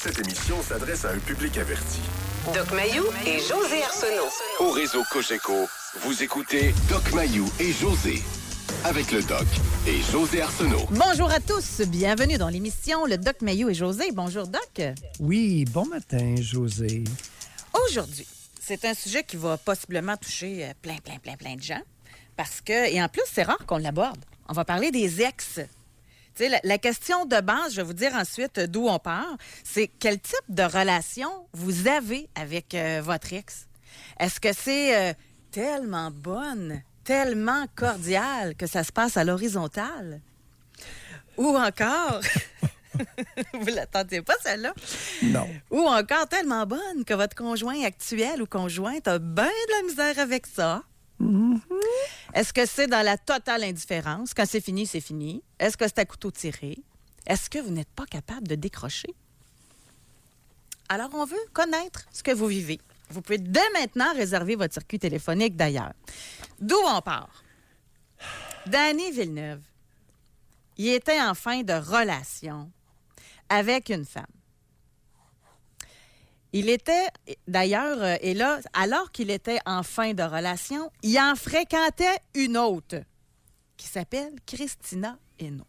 Cette émission s'adresse à un public averti. Doc Mayou et José Arsenault. Au réseau Cogeco, vous écoutez Doc Mayou et José. Avec le Doc et José Arsenault. Bonjour à tous, bienvenue dans l'émission Le Doc Mayou et José. Bonjour Doc. Oui, bon matin, José. Aujourd'hui, c'est un sujet qui va possiblement toucher plein de gens. Parce que, et en plus, c'est rare qu'on l'aborde. On va parler des ex. Tu sais, la question de base, je vais vous dire ensuite d'où on part, c'est quel type de relation vous avez avec votre ex? Est-ce que c'est tellement bonne, tellement cordiale que ça se passe à l'horizontale? Ou encore... Vous ne l'attendiez pas, celle-là? Non. Ou encore tellement bonne que votre conjoint actuel ou conjointe a bien de la misère avec ça? Mm-hmm. Est-ce que c'est dans la totale indifférence? Quand c'est fini, c'est fini. Est-ce que c'est à couteau tiré? Est-ce que vous n'êtes pas capable de décrocher? Alors, on veut connaître ce que vous vivez. Vous pouvez dès maintenant réserver votre circuit téléphonique d'ailleurs. D'où on part? Danny Villeneuve. Il était en fin de relation avec une femme. Il était, d'ailleurs, et là, alors qu'il était en fin de relation, il en fréquentait une autre qui s'appelle Christina Hainaut.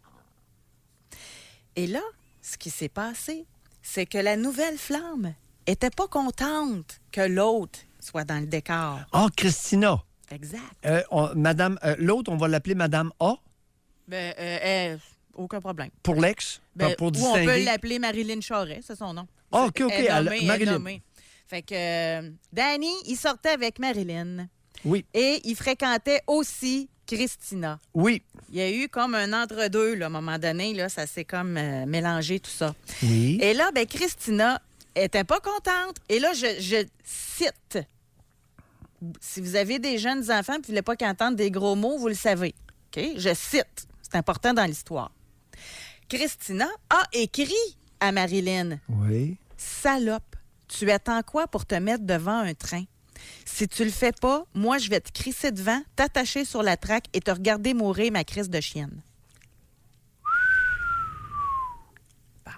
Et là, ce qui s'est passé, c'est que la nouvelle flamme était pas contente que l'autre soit dans le décor. Ah, Christina. Exact. Madame, l'autre, on va l'appeler Madame A. Aucun problème. Pour l'ex, pour distinguer. Ou on peut l'appeler Marilyn Charest, c'est son nom. Ah, OK. Marilyn. Fait que Danny, il sortait avec Marilyn. Oui. Et il fréquentait aussi Christina. Oui. Il y a eu comme un entre-deux, là, à un moment donné, là, ça s'est comme mélangé, tout ça. Oui. Et là, Christina était pas contente. Et là, je cite. Si vous avez des jeunes enfants et vous ne voulez pas qu'ils entendent des gros mots, vous le savez. OK? Je cite. C'est important dans l'histoire. Christina a écrit à Marilyn. Oui. Salope, tu attends quoi pour te mettre devant un train? Si tu le fais pas, moi, je vais te crisser devant, t'attacher sur la traque et te regarder mourir ma crise de chienne. Bon.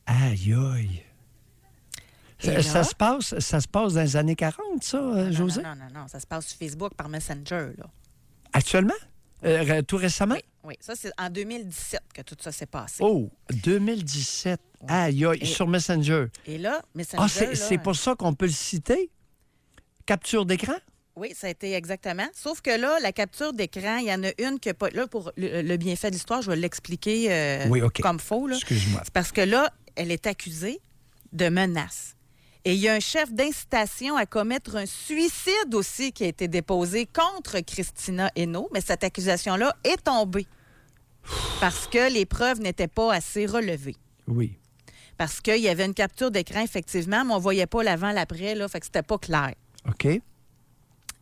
Aïe, aïe. Ça se passe dans les années 40, ça, José? Non. Ça se passe sur Facebook par Messenger, là. Actuellement? Tout récemment? Oui. Ça, c'est en 2017 que tout ça s'est passé. Oh, 2017. Oui. Aïe, aïe, sur Messenger. Et là, Messenger... c'est pour ça qu'on peut le citer? Capture d'écran? Oui, ça a été exactement. Sauf que là, la capture d'écran, il y en a une que pas... Là, pour le bienfait de l'histoire, je vais l'expliquer comme faux. Là. Excuse-moi. C'est parce que là, elle est accusée de menaces. Et il y a un chef d'incitation à commettre un suicide aussi qui a été déposé contre Christina Hainaut, mais cette accusation-là est tombée parce que les preuves n'étaient pas assez relevées. Oui. Parce qu'il y avait une capture d'écran, effectivement, mais on ne voyait pas l'avant, l'après, là, fait que c'était pas clair. OK.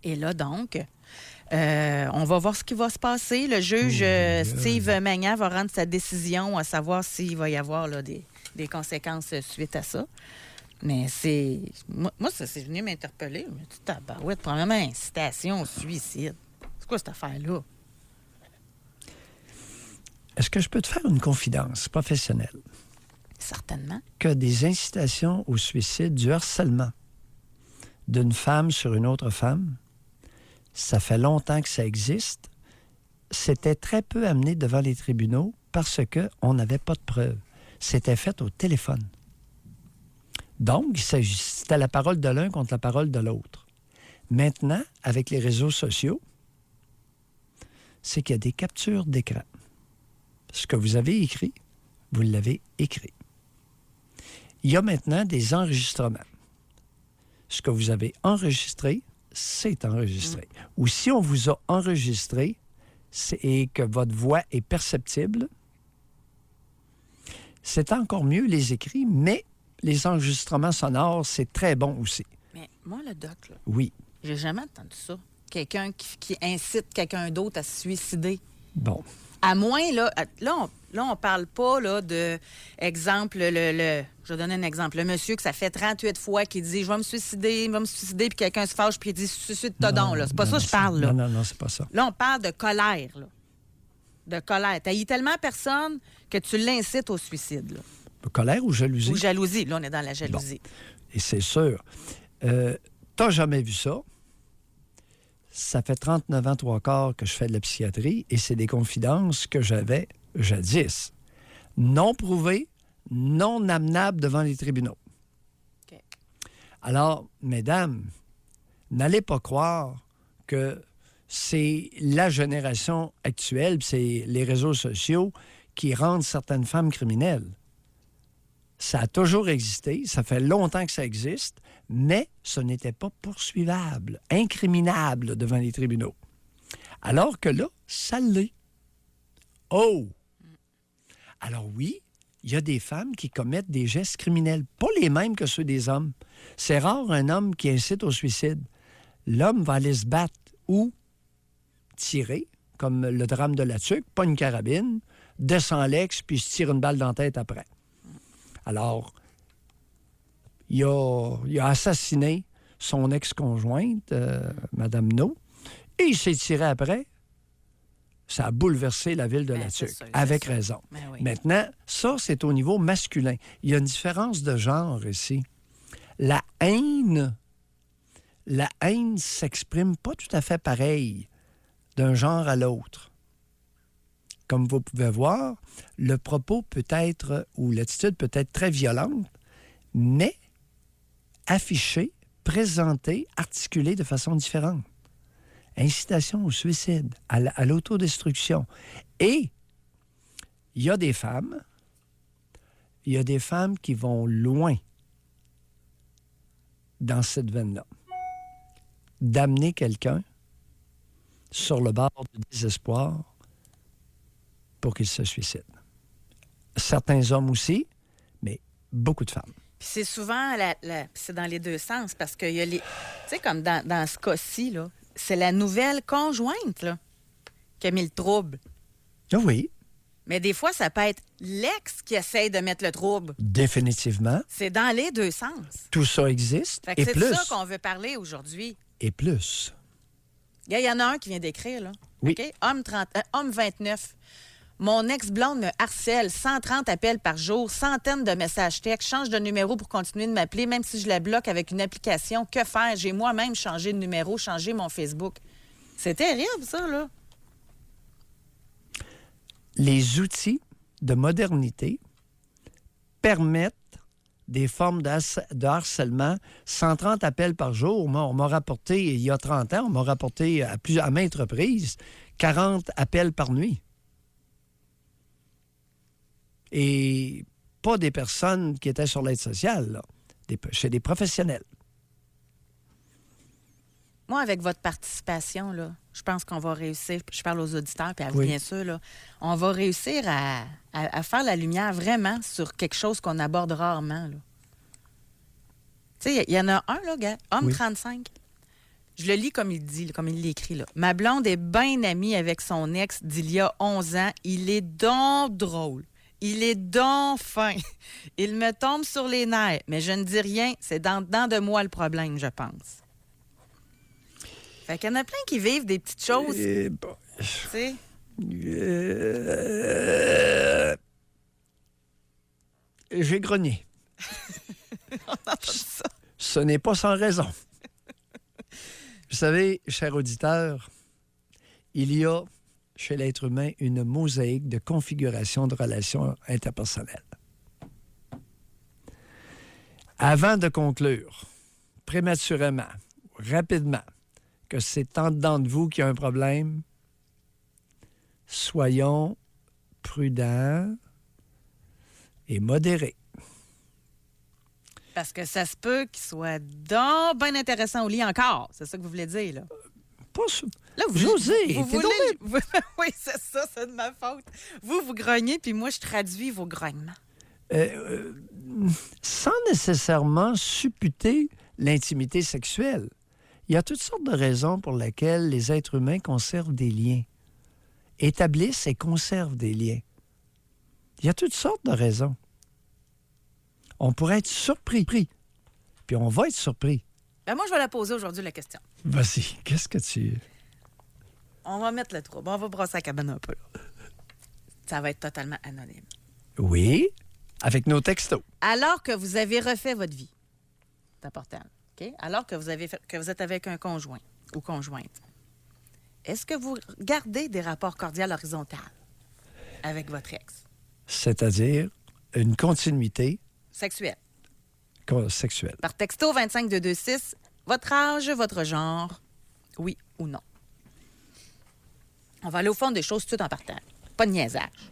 Et là, donc, on va voir ce qui va se passer. Le juge Steve Magnan va rendre sa décision à savoir s'il va y avoir là, des conséquences suite à ça. Mais c'est... Moi, ça, c'est venu m'interpeller. Je me dis, tabarouette, premièrement, incitation au suicide. C'est quoi cette affaire-là? Est-ce que je peux te faire une confidence professionnelle? Certainement. Que des incitations au suicide, du harcèlement d'une femme sur une autre femme, ça fait longtemps que ça existe. C'était très peu amené devant les tribunaux parce qu'on n'avait pas de preuves. C'était fait au téléphone. Donc, c'était la parole de l'un contre la parole de l'autre. Maintenant, avec les réseaux sociaux, c'est qu'il y a des captures d'écran. Ce que vous avez écrit, vous l'avez écrit. Il y a maintenant des enregistrements. Ce que vous avez enregistré, c'est enregistré. Ou si on vous a enregistré et que votre voix est perceptible, c'est encore mieux les écrits, mais les enregistrements sonores, c'est très bon aussi. Mais moi, le doc, là, oui. J'ai jamais entendu ça. Quelqu'un qui incite quelqu'un d'autre à se suicider. Bon. À moins, là on parle pas là, de, exemple, je vais donner un exemple. Le monsieur que ça fait 38 fois qui dit « Je vais me suicider, puis quelqu'un se fâche, puis il dit « Suicide-toi donc. » C'est pas ça que je parle, là. Non, c'est pas ça. Là, on parle de colère, là. De colère. T'haïs tellement personne que tu l'incites au suicide, là. Colère ou jalousie? Ou jalousie. Là, on est dans la jalousie. Et c'est sûr. T'as jamais vu ça? Ça fait 39 ans, 3/4 que je fais de la psychiatrie et c'est des confidences que j'avais jadis. Non prouvées, non amenables devant les tribunaux. OK. Alors, mesdames, n'allez pas croire que c'est la génération actuelle, c'est les réseaux sociaux qui rendent certaines femmes criminelles. Ça a toujours existé, ça fait longtemps que ça existe, mais ce n'était pas poursuivable, incriminable devant les tribunaux. Alors que là, ça l'est. Oh! Alors oui, il y a des femmes qui commettent des gestes criminels, pas les mêmes que ceux des hommes. C'est rare un homme qui incite au suicide. L'homme va aller se battre ou tirer, comme le drame de la Tuque, pas une carabine, descend l'ex, puis se tire une balle dans la tête après. Alors, il a assassiné son ex-conjointe, Mme No, et il s'est tiré après. Ça a bouleversé la ville de La Tuque, avec raison. Oui. Maintenant, ça, c'est au niveau masculin. Il y a une différence de genre ici. La haine s'exprime pas tout à fait pareil d'un genre à l'autre. Comme vous pouvez voir, le propos peut être, ou l'attitude peut être très violente, mais affichée, présentée, articulée de façon différente. Incitation au suicide, à l'autodestruction. Et il y a des femmes qui vont loin dans cette veine-là. D'amener quelqu'un sur le bord du désespoir pour qu'il se suicide. Certains hommes aussi, mais beaucoup de femmes. Puis c'est souvent, c'est dans les deux sens, parce qu'il y a les... Tu sais, comme dans ce cas-ci, là, c'est la nouvelle conjointe là, qui a mis le trouble. Ah oui. Mais des fois, ça peut être l'ex qui essaye de mettre le trouble. Définitivement. C'est dans les deux sens. Tout ça existe, Fait que et c'est plus. de ça qu'on veut parler aujourd'hui. Et plus. Il y en a un qui vient d'écrire, là. Oui. OK? Homme 29. Mon ex-blonde me harcèle. 130 appels par jour, centaines de messages textes. Change de numéro pour continuer de m'appeler, même si je la bloque avec une application. Que faire? J'ai moi-même changé de numéro, changé mon Facebook. C'est terrible, ça, là. Les outils de modernité permettent des formes de harcèlement. 130 appels par jour. Moi, on m'a rapporté, il y a 30 ans, on m'a rapporté à maintes reprises 40 appels par nuit. Et pas des personnes qui étaient sur l'aide sociale, là. Chez des professionnels. Moi, avec votre participation, là, je pense qu'on va réussir, je parle aux auditeurs, puis à vous, Oui. bien sûr, là, on va réussir à faire la lumière vraiment sur quelque chose qu'on aborde rarement. Tu sais, il y en a un, là, gars, homme Oui. 35. Je le lis comme il dit, comme il l'écrit. Là. Ma blonde est bien amie avec son ex d'il y a 11 ans. Il est donc drôle. Il est donc fin. Il me tombe sur les nerfs, mais je ne dis rien. C'est dedans de moi le problème, je pense. Fait qu'il y en a plein qui vivent des petites choses, tu sais. J'ai grogné. Ce n'est pas sans raison. Vous savez, cher auditeur, il y a chez l'être humain une mosaïque de configuration de relations interpersonnelles. Avant de conclure, prématurément, rapidement, que c'est en dedans de vous qu'il y a un problème, soyons prudents et modérés. Parce que ça se peut qu'il soit donc bien intéressant au lit encore. C'est ça que vous voulez dire, là. Pas sûr. Là, José, vous t'es voulez... Oui, c'est ça, c'est de ma faute. Vous grognez, puis moi, je traduis vos grognements. Sans nécessairement supputer l'intimité sexuelle. Il y a toutes sortes de raisons pour lesquelles les êtres humains conservent des liens, établissent et conservent des liens. Il y a toutes sortes de raisons. On pourrait être surpris, puis on va être surpris. Ben moi, je vais la poser aujourd'hui, la question. Vas-y, qu'est-ce que tu... On va mettre le trouble. On va brosser la cabane un peu. Ça va être totalement anonyme. Oui? Avec nos textos. Alors que vous avez refait votre vie, c'est important, OK? Alors que que vous êtes avec un conjoint ou conjointe, est-ce que vous gardez des rapports cordiaux horizontaux avec votre ex? C'est-à-dire une continuité Sexuel. sexuelle. Par texto 25226, votre âge, votre genre, oui ou non. On va aller au fond des choses tout en partant. Pas de niaisage.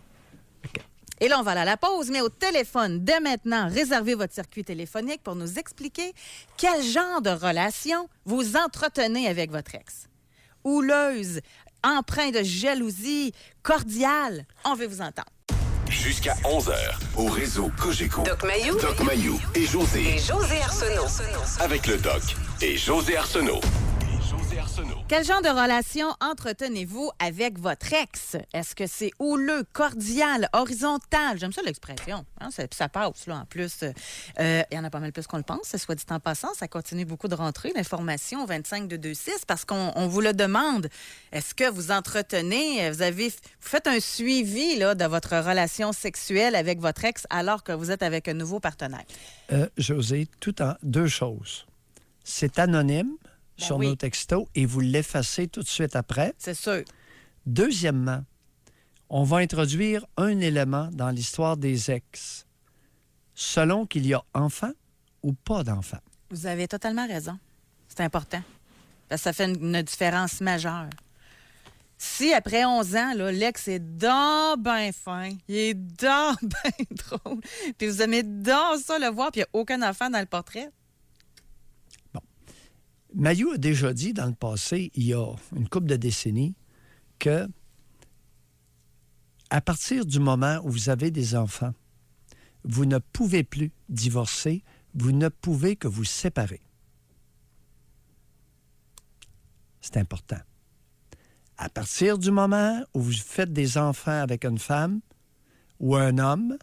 OK. Et là, on va aller à la pause, mais au téléphone, dès maintenant, réservez votre circuit téléphonique pour nous expliquer quel genre de relation vous entretenez avec votre ex. Houleuse, empreinte de jalousie, cordiale, on veut vous entendre. Jusqu'à 11h, au réseau Cogeco. Doc Mayou. Doc Mayou et José. Et José Arsenault. Avec le Doc et José Arsenault. Quel genre de relation entretenez-vous avec votre ex? Est-ce que c'est houleux, cordial, horizontal? J'aime ça l'expression. Hein? Ça passe, là, en plus. Il y en a pas mal plus qu'on le pense, soit dit en passant. Ça continue beaucoup de rentrer, l'information 25226, parce qu'on vous le demande. Est-ce que vous entretenez, vous faites un suivi là, de votre relation sexuelle avec votre ex alors que vous êtes avec un nouveau partenaire? José, tout en deux choses. C'est anonyme sur oui. nos textos et vous l'effacez tout de suite après. C'est sûr. Deuxièmement, on va introduire un élément dans l'histoire des ex, selon qu'il y a enfant ou pas d'enfant. Vous avez totalement raison. C'est important. Parce que ça fait une différence majeure. Si, après 11 ans, là, l'ex est donc bien fin, il est donc bien drôle, puis vous aimez donc ça le voir, puis il n'y a aucun enfant dans le portrait. Mayou a déjà dit dans le passé, il y a une couple de décennies, que à partir du moment où vous avez des enfants, vous ne pouvez plus divorcer, vous ne pouvez que vous séparer. C'est important. À partir du moment où vous faites des enfants avec une femme ou un homme,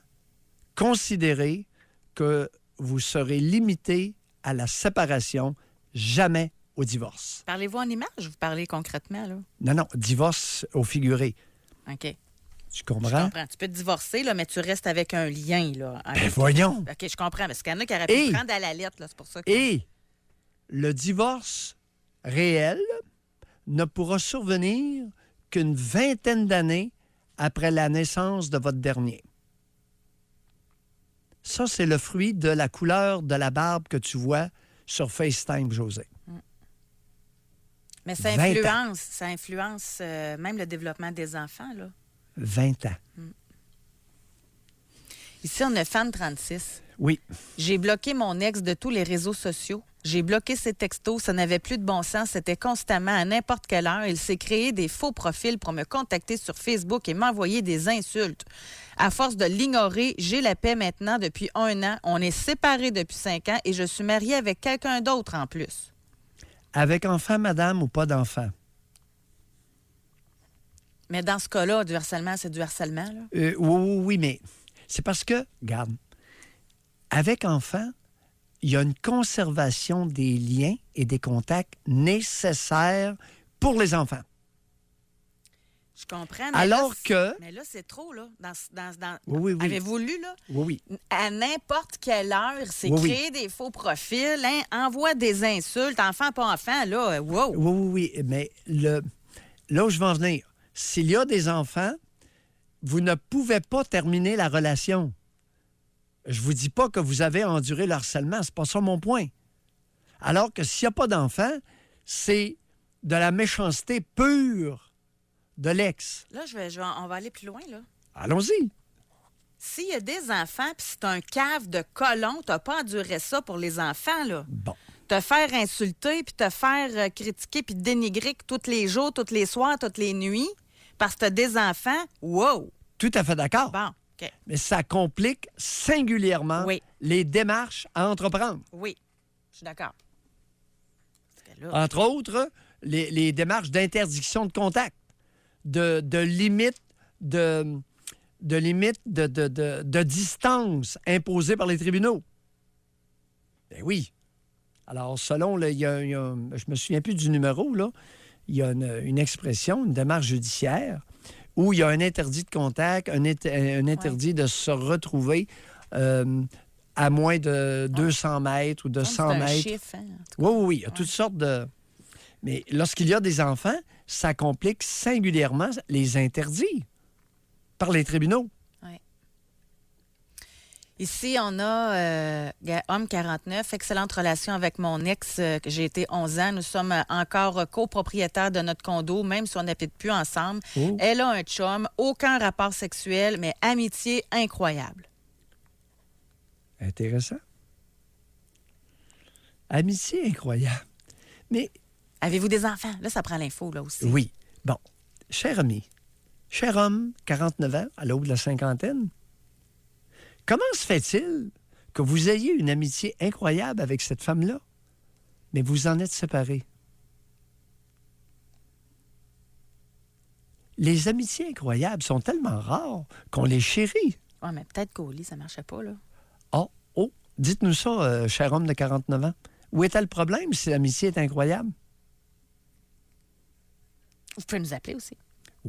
considérez que vous serez limité à la séparation, jamais au divorce. Parlez-vous en image ou vous parlez concrètement, là? Non, divorce au figuré. OK. Tu Je comprends? comprends. Tu peux te divorcer, là, mais tu restes avec un lien, là. Ben voyons! OK, je comprends. Parce qu'il y en a qui auraient pu le prendre à la lettre, là. C'est pour ça que... Et le divorce réel ne pourra survenir qu'une vingtaine d'années après la naissance de votre dernier. Ça, c'est le fruit de la couleur de la barbe que tu vois sur FaceTime, José. Mais 20 ans. ça influence même le développement des enfants, là. 20 ans. Ici, on a Fan 36. Oui. J'ai bloqué mon ex de tous les réseaux sociaux. J'ai bloqué ses textos. Ça n'avait plus de bon sens. C'était constamment à n'importe quelle heure. Il s'est créé des faux profils pour me contacter sur Facebook et m'envoyer des insultes. À force de l'ignorer, j'ai la paix maintenant depuis 1 an. On est séparés depuis 5 ans et je suis mariée avec quelqu'un d'autre en plus. Avec enfant, madame, ou pas d'enfant? Mais dans ce cas-là, du harcèlement, c'est du harcèlement, là? Oui, mais c'est parce que, regarde, avec enfant, il y a une conservation des liens et des contacts nécessaires pour les enfants. Je comprends. Mais Alors là, que... Mais là, c'est trop, là. Oui. Avez-vous lu, là? Oui. À n'importe quelle heure, c'est Oui. créer des faux profils, hein, envoie des insultes, enfant, pas enfant, là, wow! Oui, mais là où je veux en venir, s'il y a des enfants, vous ne pouvez pas terminer la relation. Je vous dis pas que vous avez enduré le harcèlement, c'est pas ça mon point. Alors que s'il n'y a pas d'enfants, c'est de la méchanceté pure de l'ex. Là, on va aller plus loin, là. Allons-y. S'il y a des enfants, puis c'est un cave de colon, t'as pas enduré ça pour les enfants, là. Bon. Te faire insulter, puis te faire critiquer, puis dénigrer tous les jours, tous les soirs, toutes les nuits, parce que t'as des enfants, wow! Tout à fait d'accord. Bon, OK. Mais ça complique singulièrement Oui. les démarches à entreprendre. Oui, je suis d'accord. Parce que là, Entre autres, les démarches d'interdiction de contact, de limite de distance imposée par les tribunaux. Ben oui. Alors, selon, je me souviens plus du numéro, là, il y a une expression, une démarche judiciaire, où il y a un interdit de contact, un interdit de se retrouver à moins de 200 mètres ou de 100 C'est un mètres. chiffre, hein, en tout cas. Oui, oui, oui. Il y a toutes sortes de... Mais lorsqu'il y a des enfants, ça complique singulièrement les interdits par les tribunaux. Ouais. Ici, on a homme 49, excellente relation avec mon ex, que j'ai été 11 ans. Nous sommes encore copropriétaires de notre condo, même si on n'habite plus ensemble. Oh. Elle a un chum, aucun rapport sexuel, mais amitié incroyable. Intéressant. Amitié incroyable. Mais Avez-vous des enfants? Là, ça prend l'info, là aussi. oui. Bon, cher ami, cher homme, 49 ans, à l'aube de la cinquantaine, comment se fait-il que vous ayez une amitié incroyable avec cette femme-là, mais vous en êtes séparés? Les amitiés incroyables sont tellement rares qu'on les chérit. Ouais, mais peut-être qu'au lit, ça ne marchait pas, là. Oh, dites-nous ça, cher homme de 49 ans. Où est-il le problème si l'amitié est incroyable? Vous pouvez nous appeler aussi.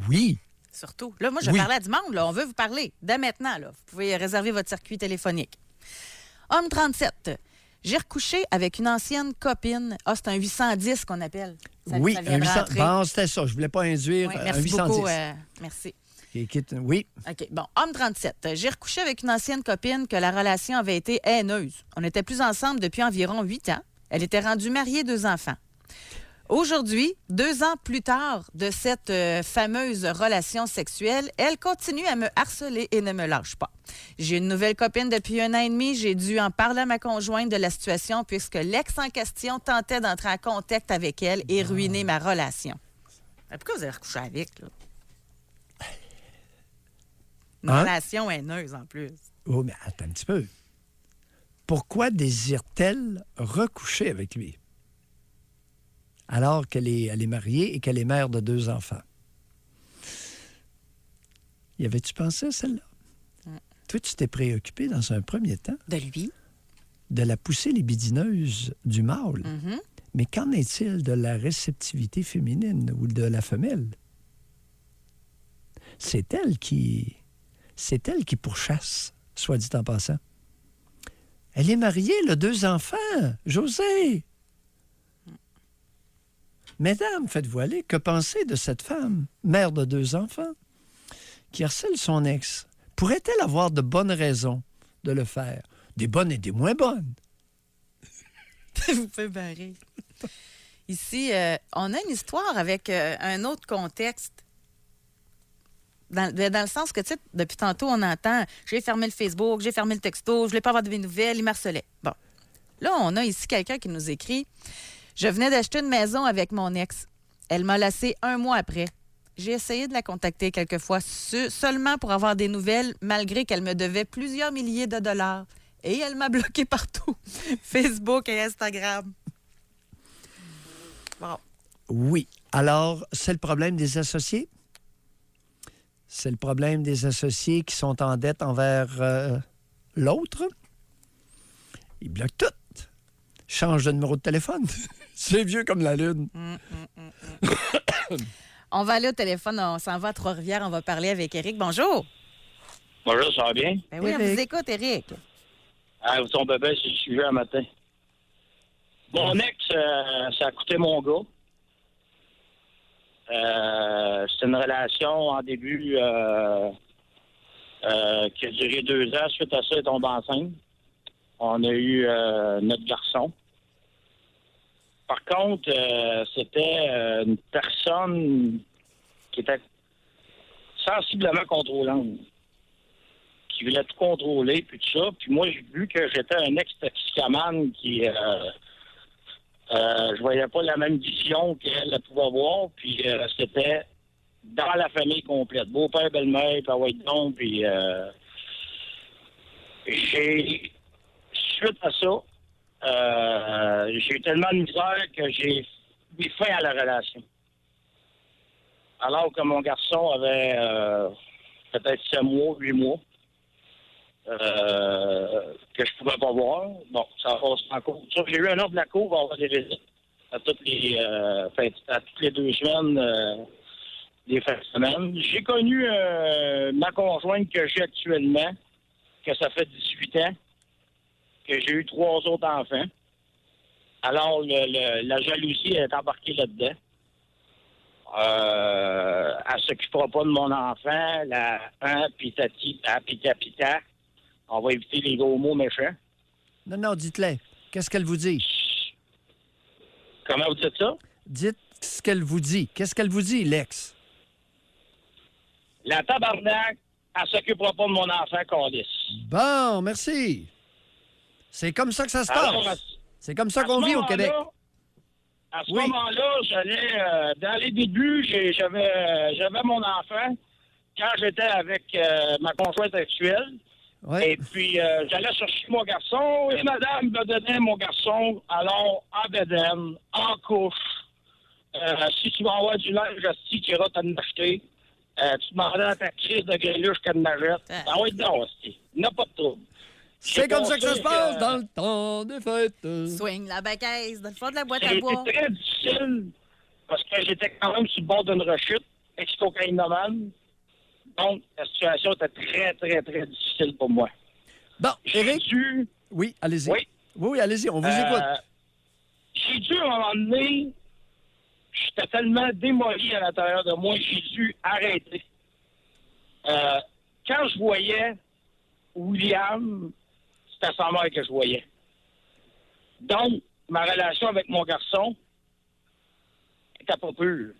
Oui. Surtout. Là, moi, je vais parler à du monde. Là. On veut vous parler. Dès maintenant, là. Vous pouvez réserver votre circuit téléphonique. Homme 37. J'ai recouché avec une ancienne copine. Ah, c'est un 810 qu'on appelle. Oui, ça un vient de 800. rentrer. Bon, c'était ça. Je ne voulais pas induire Oui, un merci 810. beaucoup. Merci. Oui. OK. Bon, homme 37. J'ai recouché avec une ancienne copine que la relation avait été haineuse. On n'était plus ensemble depuis environ 8 ans. Elle était rendue mariée, 2 enfants. Aujourd'hui, 2 ans plus tard de cette fameuse relation sexuelle, elle continue à me harceler et ne me lâche pas. J'ai une nouvelle copine depuis 1 an et demi. J'ai dû en parler à ma conjointe de la situation puisque l'ex en question tentait d'entrer en contact avec elle et ruiner ma relation. Pourquoi vous avez recouché avec, là? Une relation haineuse, en plus. Oh, mais attends un petit peu. Pourquoi désire-t-elle recoucher avec lui? Alors qu'elle est mariée et qu'elle est mère de 2 enfants. Y avais-tu pensé à celle-là? Toi, tu t'es préoccupé dans un premier temps De lui? de la poussée libidineuse du mâle. Mais qu'en est-il de la réceptivité féminine ou de la femelle? C'est elle qui pourchasse, soit dit en passant. Elle est mariée, elle a 2 enfants, José. Mesdames, faites-vous aller. Que penser de cette femme, mère de 2 enfants, qui harcèle son ex? Pourrait-elle avoir de bonnes raisons de le faire? Des bonnes et des moins bonnes. Vous pouvez barrer. Ici, on a une histoire avec un autre contexte. Dans le sens que, tu sais, depuis tantôt, on entend « J'ai fermé le Facebook, j'ai fermé le texto, je voulais pas avoir de mes nouvelles, il m'harcelait. » Bon. Là, on a ici quelqu'un qui nous écrit « Je venais d'acheter une maison avec mon ex. Elle m'a laissé 1 mois après. J'ai essayé de la contacter quelques fois seulement pour avoir des nouvelles, malgré qu'elle me devait plusieurs milliers de dollars. Et elle m'a bloqué partout. Facebook et Instagram. » Bon. Oui. Alors, c'est le problème des associés? C'est le problème des associés qui sont en dette envers l'autre. Ils bloquent tout. Change de numéro de téléphone. C'est vieux comme la lune. On va aller au téléphone, on s'en va à Trois-Rivières, on va parler avec Éric. Bonjour. Bonjour, ça va bien? Ben oui, on Éric. vous écoute, Éric. Ah, ton bébé, c'est le sujet un matin. Mon ex, ça a coûté mon gars. C'était une relation en début qui a duré 2 ans. Suite à ça, elle est tombée enceinte. On a eu notre garçon. Par contre, c'était une personne qui était sensiblement contrôlante, qui voulait tout contrôler, puis tout ça. Puis moi, j'ai vu que j'étais un ex-toxicomane qui... je voyais pas la même vision qu'elle pouvait avoir, puis c'était dans la famille complète. Beau-père, belle-mère, puis Hawaii donc, puis suite à ça, j'ai eu tellement de misère que j'ai mis fin à la relation. Alors que mon garçon avait peut-être 7 mois, 8 mois, que je pouvais pas voir. Bon, ça passe en cours. J'ai eu un ordre de la cour pour avoir des visites à toutes les 2 semaines, des fins de semaine. J'ai connu ma conjointe que j'ai actuellement, que ça fait 18 ans que j'ai eu 3 autres enfants. Alors, la jalousie est embarquée là-dedans. Elle s'occupera pas de mon enfant, pitati, pita. On va éviter les gros mots méchants. Non, dites-le. Qu'est-ce qu'elle vous dit? Comment vous dites ça? Dites ce qu'elle vous dit. Qu'est-ce qu'elle vous dit, l'ex? La tabarnak, elle s'occupera pas de mon enfant, Calice. Bon, merci. C'est comme ça que ça se Alors, passe. C'est comme ça qu'on vit au Québec. À ce Oui. moment-là, j'allais, dans les débuts, j'avais mon enfant quand j'étais avec ma conjointe actuelle. Oui. Et puis, j'allais chercher mon garçon et madame me donnait mon garçon, alors, en bedaine, en couche. Si tu vas avoir du linge, si tu iras t'en acheter. Tu demandais à ta crise de greluche qu'elle m'achète. Ah oui, non, hostie. Il n'y a pas de trouble. C'est comme ça que ça se passe que- dans le temps des fêtes. Swing la baquette dans le fond de la boîte à C'était bois. très difficile parce que j'étais quand même sur le bord d'une rechute, ex-cocaïnomane. Donc, la situation était très, très, très difficile pour moi. Bon, J'ai Éric? dû... Oui, allez-y. Oui. Oui, allez-y, on vous écoute. J'ai dû, à un moment donné, j'étais tellement démoli à l'intérieur de moi, j'ai dû arrêter. Quand je voyais William, c'était sa mère que je voyais. Donc, ma relation avec mon garçon était pas pure.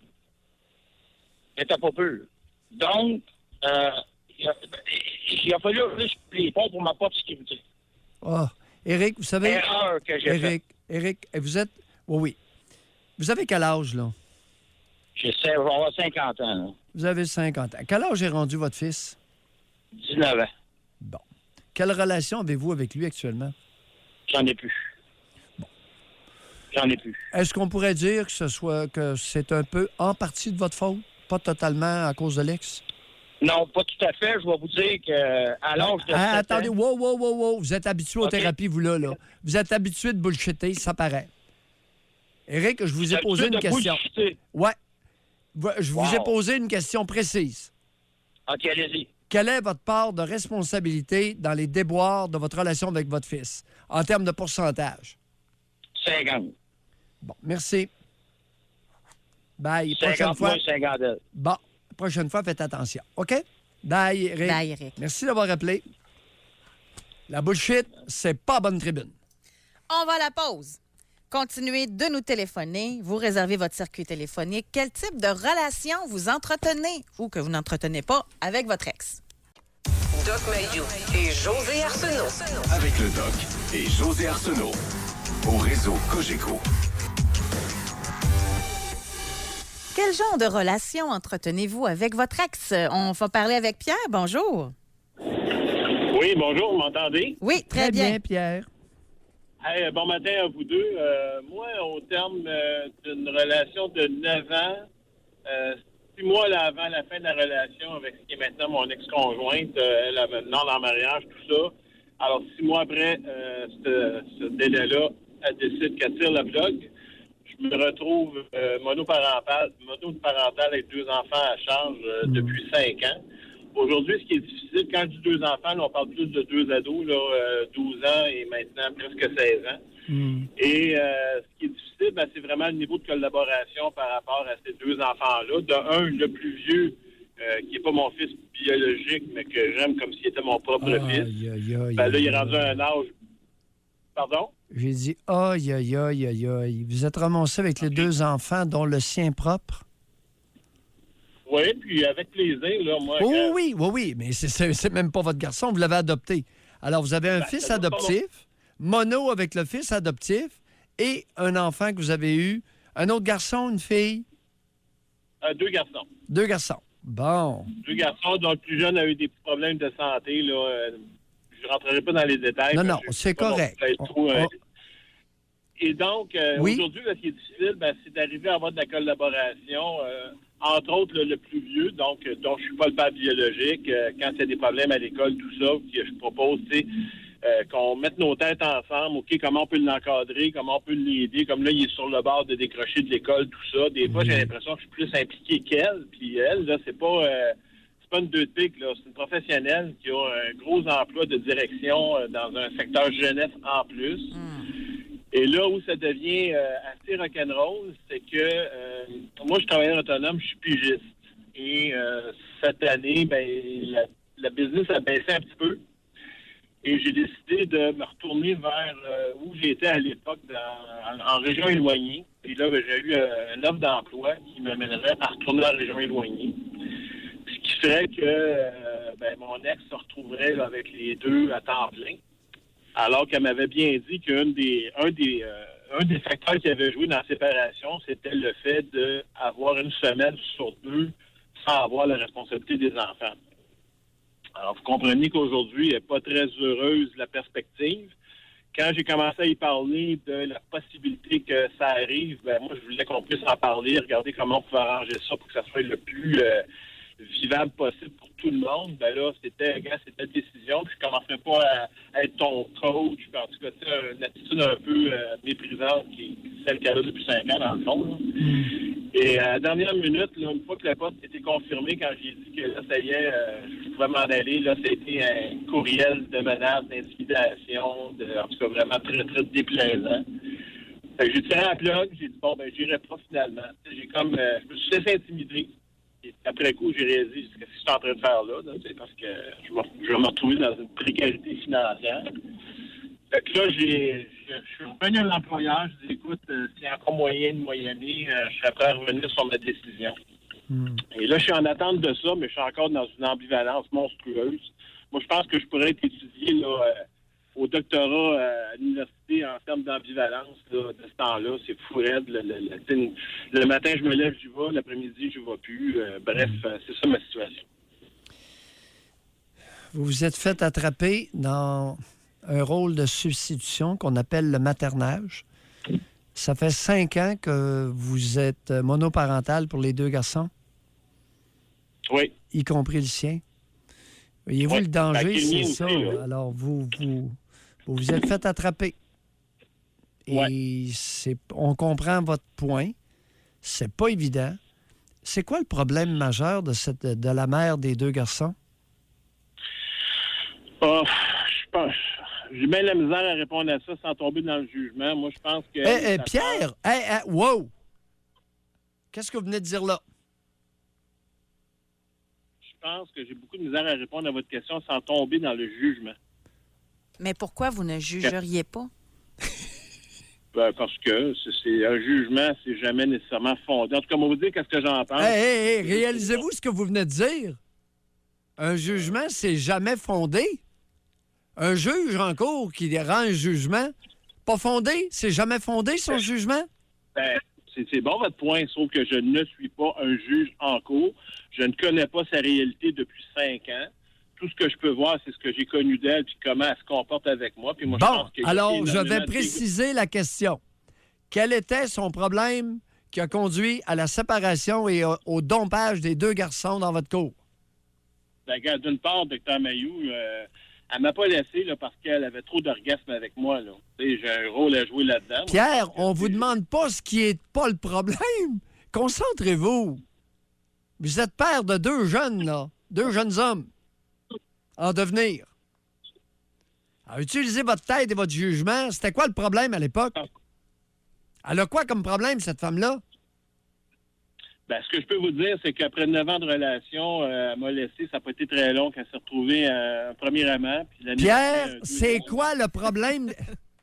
Était pas pure. Donc, il a fallu ouvrir les ponts pour ma propre sécurité. Oh, Éric, vous savez... Erreur que j'ai faite. Éric, vous êtes... Oui. Vous avez quel âge, là? Je vais avoir 50 ans, là. Vous avez 50 ans. Quel âge est rendu votre fils? 19 ans. Bon. Quelle relation avez-vous avec lui actuellement? J'en ai plus. J'en ai plus. Est-ce qu'on pourrait dire que c'est un peu en partie de votre faute? Pas totalement à cause de l'ex? Non, pas tout à fait. Je vais vous dire qu'à l'âge de 7 attendez, ans... wow. Vous êtes habitué aux OK. thérapies, vous, là. Vous êtes habitué de bullshitter, ça paraît. Éric, je vous ai posé une question. Ouais. Je vous ai Wow. posé une question précise. OK, allez-y. Quelle est votre part de responsabilité dans les déboires de votre relation avec votre fils, en termes de pourcentage? 50. Bon, merci. Bye. Prochaine 50 fois. moins 50 elle. Bon, prochaine fois, faites attention. OK? Bye, Éric. Bye, Éric. Merci d'avoir appelé. La bullshit, c'est pas bonne tribune. On va à la pause. Continuez de nous téléphoner. Vous réservez votre circuit téléphonique. Quel type de relation vous entretenez ou que vous n'entretenez pas avec votre ex? Doc Mayou et José Arsenault. Avec le Doc et José Arsenault. Au réseau Cogeco. Quel genre de relation entretenez-vous avec votre ex? On va parler avec Pierre. Bonjour. Oui, bonjour, vous m'entendez? Oui, très bien. Pierre. Hey, bon matin à vous deux. Moi, au terme d'une relation de 9 ans, 6 mois là, avant la fin de la relation avec ce qui est maintenant mon ex-conjointe, elle a maintenant en mariage, tout ça. Alors, 6 mois après ce délai-là, elle décide qu'elle tire le plug. Je me retrouve monoparental avec 2 enfants à charge depuis 5 ans. Aujourd'hui, ce qui est difficile, quand je dis 2 enfants, là, on parle plus de 2 ados, là, 12 ans et maintenant presque 16 ans. Et ce qui est difficile, ben, c'est vraiment le niveau de collaboration par rapport à ces 2 enfants-là. De un, le plus vieux, qui n'est pas mon fils biologique, mais que j'aime comme s'il était mon propre fils. Ben, là, il est rendu à un âge... Pardon? J'ai dit, aïe. Vous êtes ramassé avec les 2 enfants, dont le sien propre? Oui, puis avec plaisir, là, moi... Oui, mais c'est même pas votre garçon, vous l'avez adopté. Alors, vous avez un fils ça doit pas adoptif, mono avec le fils adoptif, et un enfant que vous avez eu, un autre garçon, une fille? 2 garçons. 2 garçons. Bon. 2 garçons dont le plus jeune a eu des problèmes de santé, là. Je ne rentrerai pas dans les détails. Non, parce que c'est pas correct. Et donc, Oui. aujourd'hui, ce qui est difficile, ben, c'est d'arriver à avoir de la collaboration. Entre autres, le plus vieux, donc dont je suis pas le père biologique, quand il y a des problèmes à l'école, tout ça, je propose, tu sais, qu'on mette nos têtes ensemble, OK, comment on peut l'encadrer, comment on peut l'aider, comme là, il est sur le bord de décrocher de l'école, tout ça. Des fois, j'ai l'impression que je suis plus impliqué qu'elle, puis elle, là, c'est pas pas une deux piques, là. C'est une professionnelle qui a un gros emploi de direction dans un secteur jeunesse en plus. Et là où ça devient assez rock'n'roll, c'est que moi, je travaille autonome, je suis pigiste. Et cette année, ben, la business a baissé un petit peu. Et j'ai décidé de me retourner vers où j'étais à l'époque, en région éloignée. Puis là, ben, j'ai eu une offre d'emploi qui m'amènerait à retourner en région éloignée. Ce qui ferait que ben, mon ex se retrouverait là, avec les deux à temps plein. Alors qu'elle m'avait bien dit qu'un des facteurs qui avait joué dans la séparation, c'était le fait d'avoir une semaine sur deux sans avoir la responsabilité des enfants. Alors, vous comprenez qu'aujourd'hui, elle n'est pas très heureuse de la perspective. Quand j'ai commencé à y parler de la possibilité que ça arrive, ben moi, je voulais qu'on puisse en parler, regarder comment on pouvait arranger ça pour que ça soit le plus vivable possible pour tout le monde. Ben là, c'était la décision. Puis je ne commencerai pas à être ton coach. Puis en tout cas, c'est une attitude un peu méprisante qui est celle qu'elle a depuis 5 ans, dans le fond. Là. Et à la dernière minute, là, une fois que la poste était confirmée, quand j'ai dit que là, ça y est, je pouvais m'en aller, là, c'était un courriel de menace, d'intimidation, en tout cas vraiment très, très déplaisant. Fait que j'ai tiré la plug, j'ai dit, bon, ben, j'irai pas finalement. J'ai comme, je me suis laissé intimider. Et après coup, j'ai réalisé ce que je suis en train de faire là, c'est parce que je vais me retrouver dans une précarité financière. Fait que là, je suis revenu à l'employeur, je dis, écoute, s'il y a encore moyen de moyenner, je serais prêt à revenir sur ma décision. Et là, je suis en attente de ça, mais je suis encore dans une ambivalence monstrueuse. Moi, je pense que je pourrais être étudié là, au doctorat à l'université en termes d'ambivalence là, de ce temps-là. C'est fou raide. Le matin, je me lève, j'y vais. L'après-midi, je ne vais plus. Bref, c'est ça ma situation. Vous vous êtes fait attraper dans un rôle de substitution qu'on appelle le maternage. Ça fait 5 ans que vous êtes monoparental pour les 2 garçons? Oui. Y compris le sien? Voyez-vous, le danger, c'est ça. Alors, vous vous êtes fait attraper. Et on comprend votre point. C'est pas évident. C'est quoi le problème majeur de la mère des 2 garçons? Je pense... J'ai bien la misère à répondre à ça sans tomber dans le jugement. Moi, je pense que... Pierre! Wow! Qu'est-ce que vous venez de dire là? Je pense que j'ai beaucoup de misère à répondre à votre question sans tomber dans le jugement. Mais pourquoi vous ne jugeriez pas? Ben, parce que c'est un jugement, c'est jamais nécessairement fondé. En tout cas, on va vous dire qu'est-ce que j'en pense. Réalisez-vous ce que vous venez de dire? Un jugement, c'est jamais fondé. Un juge en cour qui rend un jugement pas fondé, c'est jamais fondé son jugement? Ben, c'est bon votre point, sauf que je ne suis pas un juge en cours. Je ne connais pas sa réalité depuis 5 ans. Tout ce que je peux voir, c'est ce que j'ai connu d'elle puis comment elle se comporte avec moi. Puis moi, je pense qu'il y a alors je vais préciser la question. Quel était son problème qui a conduit à la séparation et au dompage des 2 garçons dans votre cour? Ben, regarde, d'une part, Dr. Mayou, elle m'a pas laissé là, parce qu'elle avait trop d'orgasme avec moi. Là. J'ai un rôle à jouer là-dedans. Pierre, on vous demande pas ce qui est pas le problème. Concentrez-vous. Vous êtes père de 2 jeunes, là. 2 jeunes hommes en devenir. Alors, utilisez votre tête et votre jugement. C'était quoi le problème à l'époque? Elle a quoi comme problème, cette femme-là? Ben, ce que je peux vous dire, c'est qu'après 9 ans de relation, elle m'a laissé. Ça n'a pas été très long qu'elle s'est retrouvée un premier amant. Puis Pierre, c'est quoi le problème?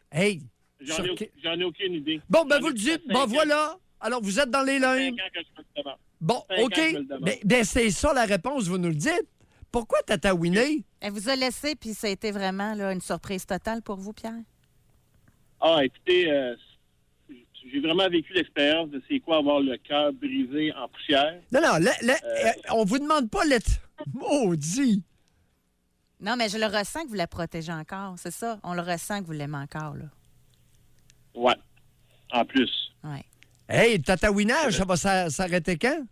Hey! J'en ai aucune idée. Bon, ben vous le dites. Bon, voilà. Alors, vous êtes dans les limbes. 5 ans que je me le demande. Bon, OK. Ben, c'est ça la réponse, vous nous le dites. Pourquoi tatouiner? Elle vous a laissé, puis ça a été vraiment là, une surprise totale pour vous, Pierre? Ah, écoutez, j'ai vraiment vécu l'expérience de c'est quoi avoir le cœur brisé en poussière. Non, on vous demande pas l'être. Maudit! Non, mais je le ressens que vous la protégez encore, c'est ça? On le ressent que vous l'aimez encore, là. Ouais, en plus. Ouais. Hey, le tatouinage, ça va s'arrêter quand?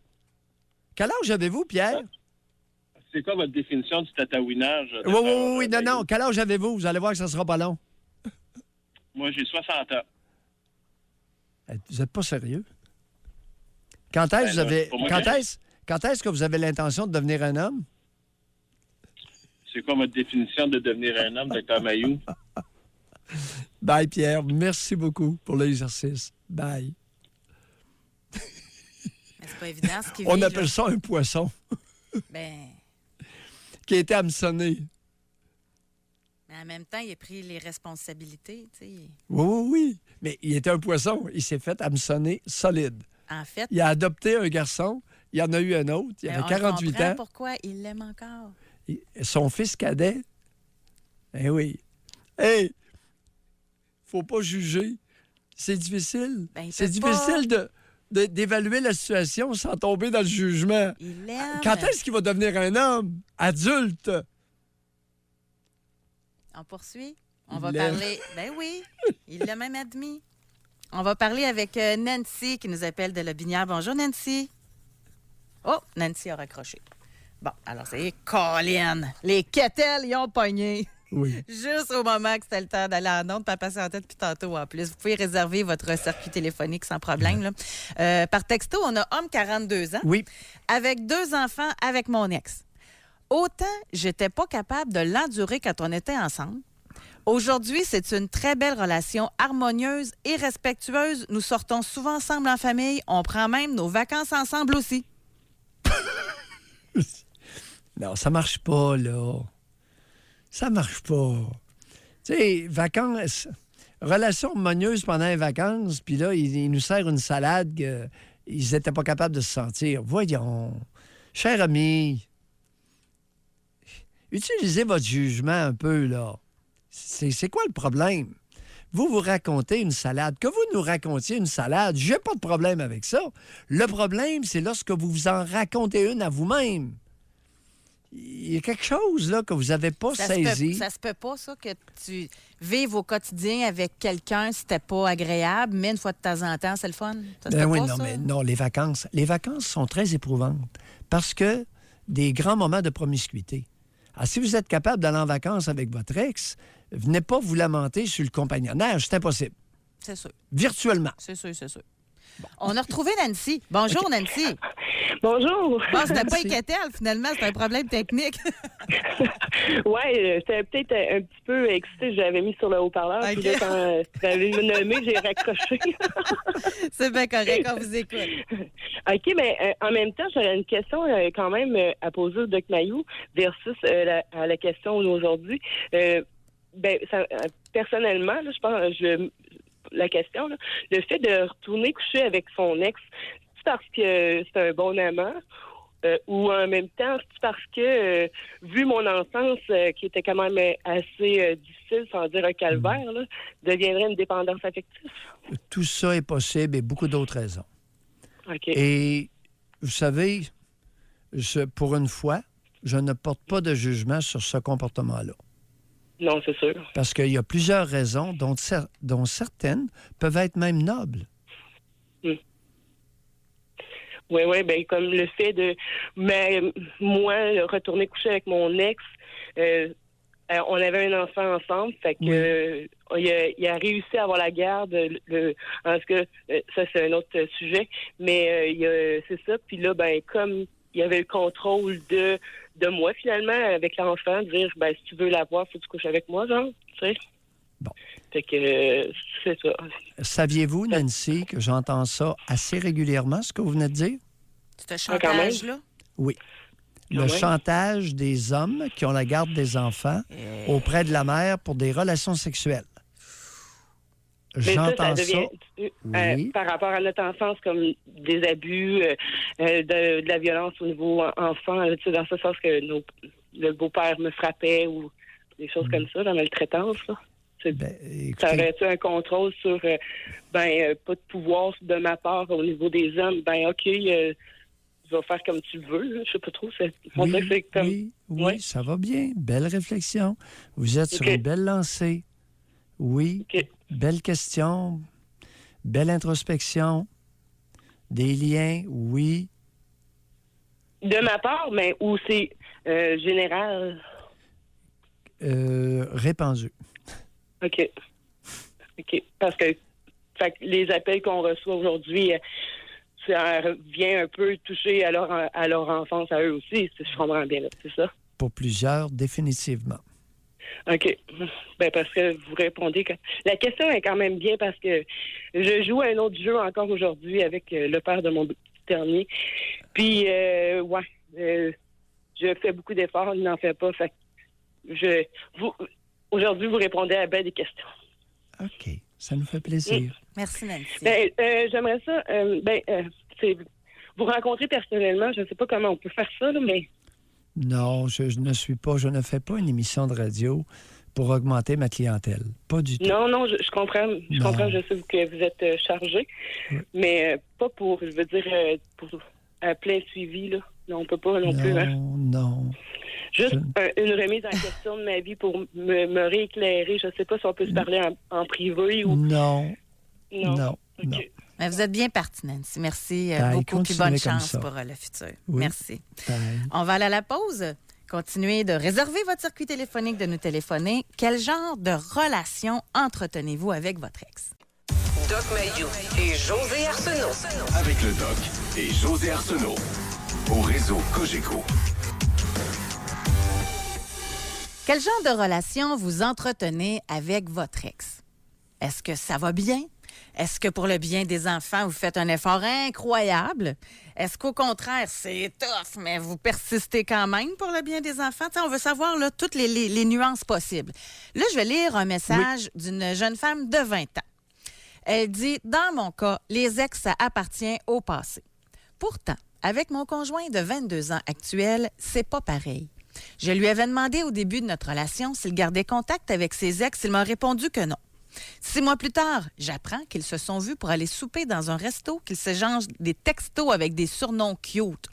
Quel âge avez-vous, Pierre? C'est quoi votre définition du tatouinage? Oui, non. Quel âge avez-vous? Vous allez voir que ça sera pas long. Moi, j'ai 60 ans. Vous n'êtes pas sérieux? Quand est-ce que vous avez l'intention de devenir un homme? c'est quoi votre définition de devenir un homme, Dr. Mayou? Bye, Pierre. Merci beaucoup pour l'exercice. Bye. Mais c'est pas évident ce qu'il On vit, appelle là. ça un poisson Ben, qui a été hameçonné. mais en même temps, il a pris les responsabilités, tu sais. Oui, oui, oui. Mais il était un poisson. Il s'est fait hameçonner solide. En fait, Il a adopté un garçon. Il en a eu un autre. Il ben, avait on 48 comprend ans. pourquoi il l'aime encore. Son fils cadet. Eh oui. Hey, faut pas juger. C'est difficile. Ben, il C'est peut difficile d'évaluer la situation sans tomber dans le jugement. Il l'aime. Quand est-ce qu'il va devenir un homme adulte? On poursuit. On Il va l'aime. parler. Ben oui, il l'a même admis. On va parler avec Nancy qui nous appelle de la Binière. Bonjour, Nancy. Oh, Nancy a raccroché. Bon, alors c'est Colin. Les quételles, ils ont pogné. Oui. Juste au moment que c'était le temps d'aller en onde, pas passer en tête depuis tantôt en plus. Vous pouvez réserver votre circuit téléphonique sans problème. Là. Par texto, on a homme 42 ans, Oui. avec 2 enfants avec mon ex. Autant j'étais pas capable de l'endurer quand on était ensemble. Aujourd'hui, c'est une très belle relation harmonieuse et respectueuse. Nous sortons souvent ensemble en famille. On prend même nos vacances ensemble aussi. Non, ça marche pas, là. Ça marche pas. Tu sais, vacances, relation harmonieuse pendant les vacances, puis là, il nous sert une salade qu'ils n'étaient pas capables de se sentir. Voyons. Cher ami, utilisez votre jugement un peu, là. C'est quoi le problème? Vous racontez une salade. Que vous nous racontiez une salade, j'ai pas de problème avec ça. Le problème, c'est lorsque vous vous en racontez une à vous-même. Il y a quelque chose là que vous n'avez pas saisi. Ça se peut pas, ça, que tu vives au quotidien avec quelqu'un, c'était pas agréable, mais une fois de temps en temps, c'est le fun. Ça se Ben peut oui, pas, non, ça? mais non, les vacances sont très éprouvantes parce que des grands moments de promiscuité. Alors, si vous êtes capable d'aller en vacances avec votre ex, venez pas vous lamenter sur le compagnonnage, c'est impossible. C'est sûr, Virtuellement. c'est sûr, c'est sûr. On a retrouvé Nancy. Bonjour, Nancy. Bonjour. Bon, c'était pas Nancy. Écatel, finalement, c'était un problème technique. Ouais, j'étais peut-être un petit peu excitée, j'avais mis sur le haut-parleur. Ok. Puis là, quand tu avais nommé, j'ai raccroché. C'est bien correct, on vous écoute. OK, mais en même temps, j'aurais une question quand même à poser au Doc Mayou versus à la question d'aujourd'hui. Personnellement, là, je pense, la question, là, le fait de retourner coucher avec son ex, c'est parce que c'est un bon amant ou en même temps, c'est parce que, vu mon enfance qui était quand même assez difficile, sans dire un calvaire, là, deviendrait une dépendance affective? Tout ça est possible et beaucoup d'autres raisons. OK. Et vous savez, pour une fois, je ne porte pas de jugement sur ce comportement-là. Non, c'est sûr. Parce qu'il y a plusieurs raisons, dont certaines peuvent être même nobles. Oui, bien, comme le fait de, moi, retourner coucher avec mon ex, on avait un enfant ensemble, fait que il a réussi à avoir la garde. En tout cas, ça, c'est un autre sujet, mais c'est ça. Puis là, ben, comme il y avait le contrôle de moi, finalement, avec l'enfant, dire, ben, si tu veux l'avoir, faut que tu couches avec moi, genre, tu sais. Bon. Fait que c'est ça. Saviez-vous, Nancy, que j'entends ça assez régulièrement, ce que vous venez de dire? Ce quand même. chantage-là? Oui. Le ouais. chantage des hommes qui ont la garde des enfants auprès de la mère pour des relations sexuelles. Mais J'entends ça. devient, Oui. par rapport à notre enfance, comme des abus, de la violence au niveau enfant, tu sais, dans ce sens que le beau-père me frappait ou des choses comme ça, la maltraitance, là. Ben, Ça écoutez, aurait-tu un contrôle sur, pas de pouvoir de ma part au niveau des hommes? Ben, OK, je vais faire comme tu veux, là. Je sais pas trop. On dirait que c'est comme... oui, Ouais. ça va bien. Belle réflexion. Vous êtes sur OK. une belle lancée. Oui, OK. belle question. Belle introspection. Des liens, oui. De ma part, mais où c'est général? Répandu. OK. OK. Parce que, fait que les appels qu'on reçoit aujourd'hui, ça vient un peu toucher à leur enfance à eux aussi, si je comprends bien, là. C'est ça? pour plusieurs, définitivement. OK. Ben, parce que vous répondez que... La question est quand même bien parce que je joue à un autre jeu encore aujourd'hui avec le père de mon petit dernier. Puis, je fais beaucoup d'efforts, il n'en fait pas. Fait que aujourd'hui, vous répondez à bien des questions. OK. Ça nous fait plaisir. Merci, Nancy. Ben, j'aimerais ça... vous rencontrer personnellement, je ne sais pas comment on peut faire ça, là, mais... Non, je ne fais pas une émission de radio pour augmenter ma clientèle. Pas du tout. Non, je comprends. Je comprends, je sais que vous êtes chargé, mais pas pour, je veux dire, pour plein suivi, là. Non, on peut pas non plus. Hein? Non. Juste une remise en question de ma vie pour me rééclairer. Je sais pas si on peut se parler en privé ou... Non. Okay. Mais vous êtes bien parti, Nancy. Merci beaucoup et bonne chance pour le futur. Oui. Merci. Bye. On va aller à la pause. Continuez de réserver votre circuit téléphonique, de nous téléphoner. Quel genre de relation entretenez-vous avec votre ex? Doc Mayou et José Arsenault. Avec le Doc et José Arsenault. Au réseau Cogeco. Quel genre de relation vous entretenez avec votre ex? Est-ce que ça va bien? Est-ce que pour le bien des enfants, vous faites un effort incroyable? Est-ce qu'au contraire, c'est tough, mais vous persistez quand même pour le bien des enfants? T'sais, on veut savoir là, toutes les nuances possibles. Là, je vais lire un message d'une jeune femme de 20 ans. Elle dit, dans mon cas, les ex, ça appartient au passé. Pourtant, avec mon conjoint de 22 ans actuel, c'est pas pareil. Je lui avais demandé au début de notre relation s'il gardait contact avec ses ex. Il m'a répondu que non. 6 mois plus tard, j'apprends qu'ils se sont vus pour aller souper dans un resto, qu'ils s'échangent des textos avec des surnoms cute.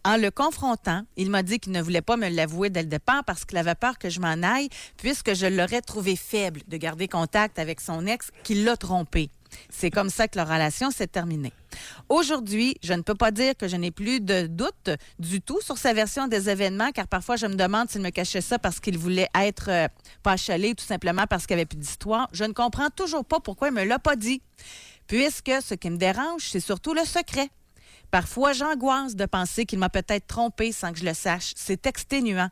En le confrontant, il m'a dit qu'il ne voulait pas me l'avouer dès le départ parce qu'il avait peur que je m'en aille, puisque je l'aurais trouvé faible de garder contact avec son ex qui l'a trompé. C'est comme ça que leur relation s'est terminée. Aujourd'hui, je ne peux pas dire que je n'ai plus de doute du tout sur sa version des événements, car parfois je me demande s'il me cachait ça parce qu'il voulait être pas achalé, tout simplement parce qu'il n'y avait plus d'histoire. Je ne comprends toujours pas pourquoi il ne me l'a pas dit, puisque ce qui me dérange, c'est surtout le secret. Parfois, j'angoisse de penser qu'il m'a peut-être trompé sans que je le sache. C'est exténuant.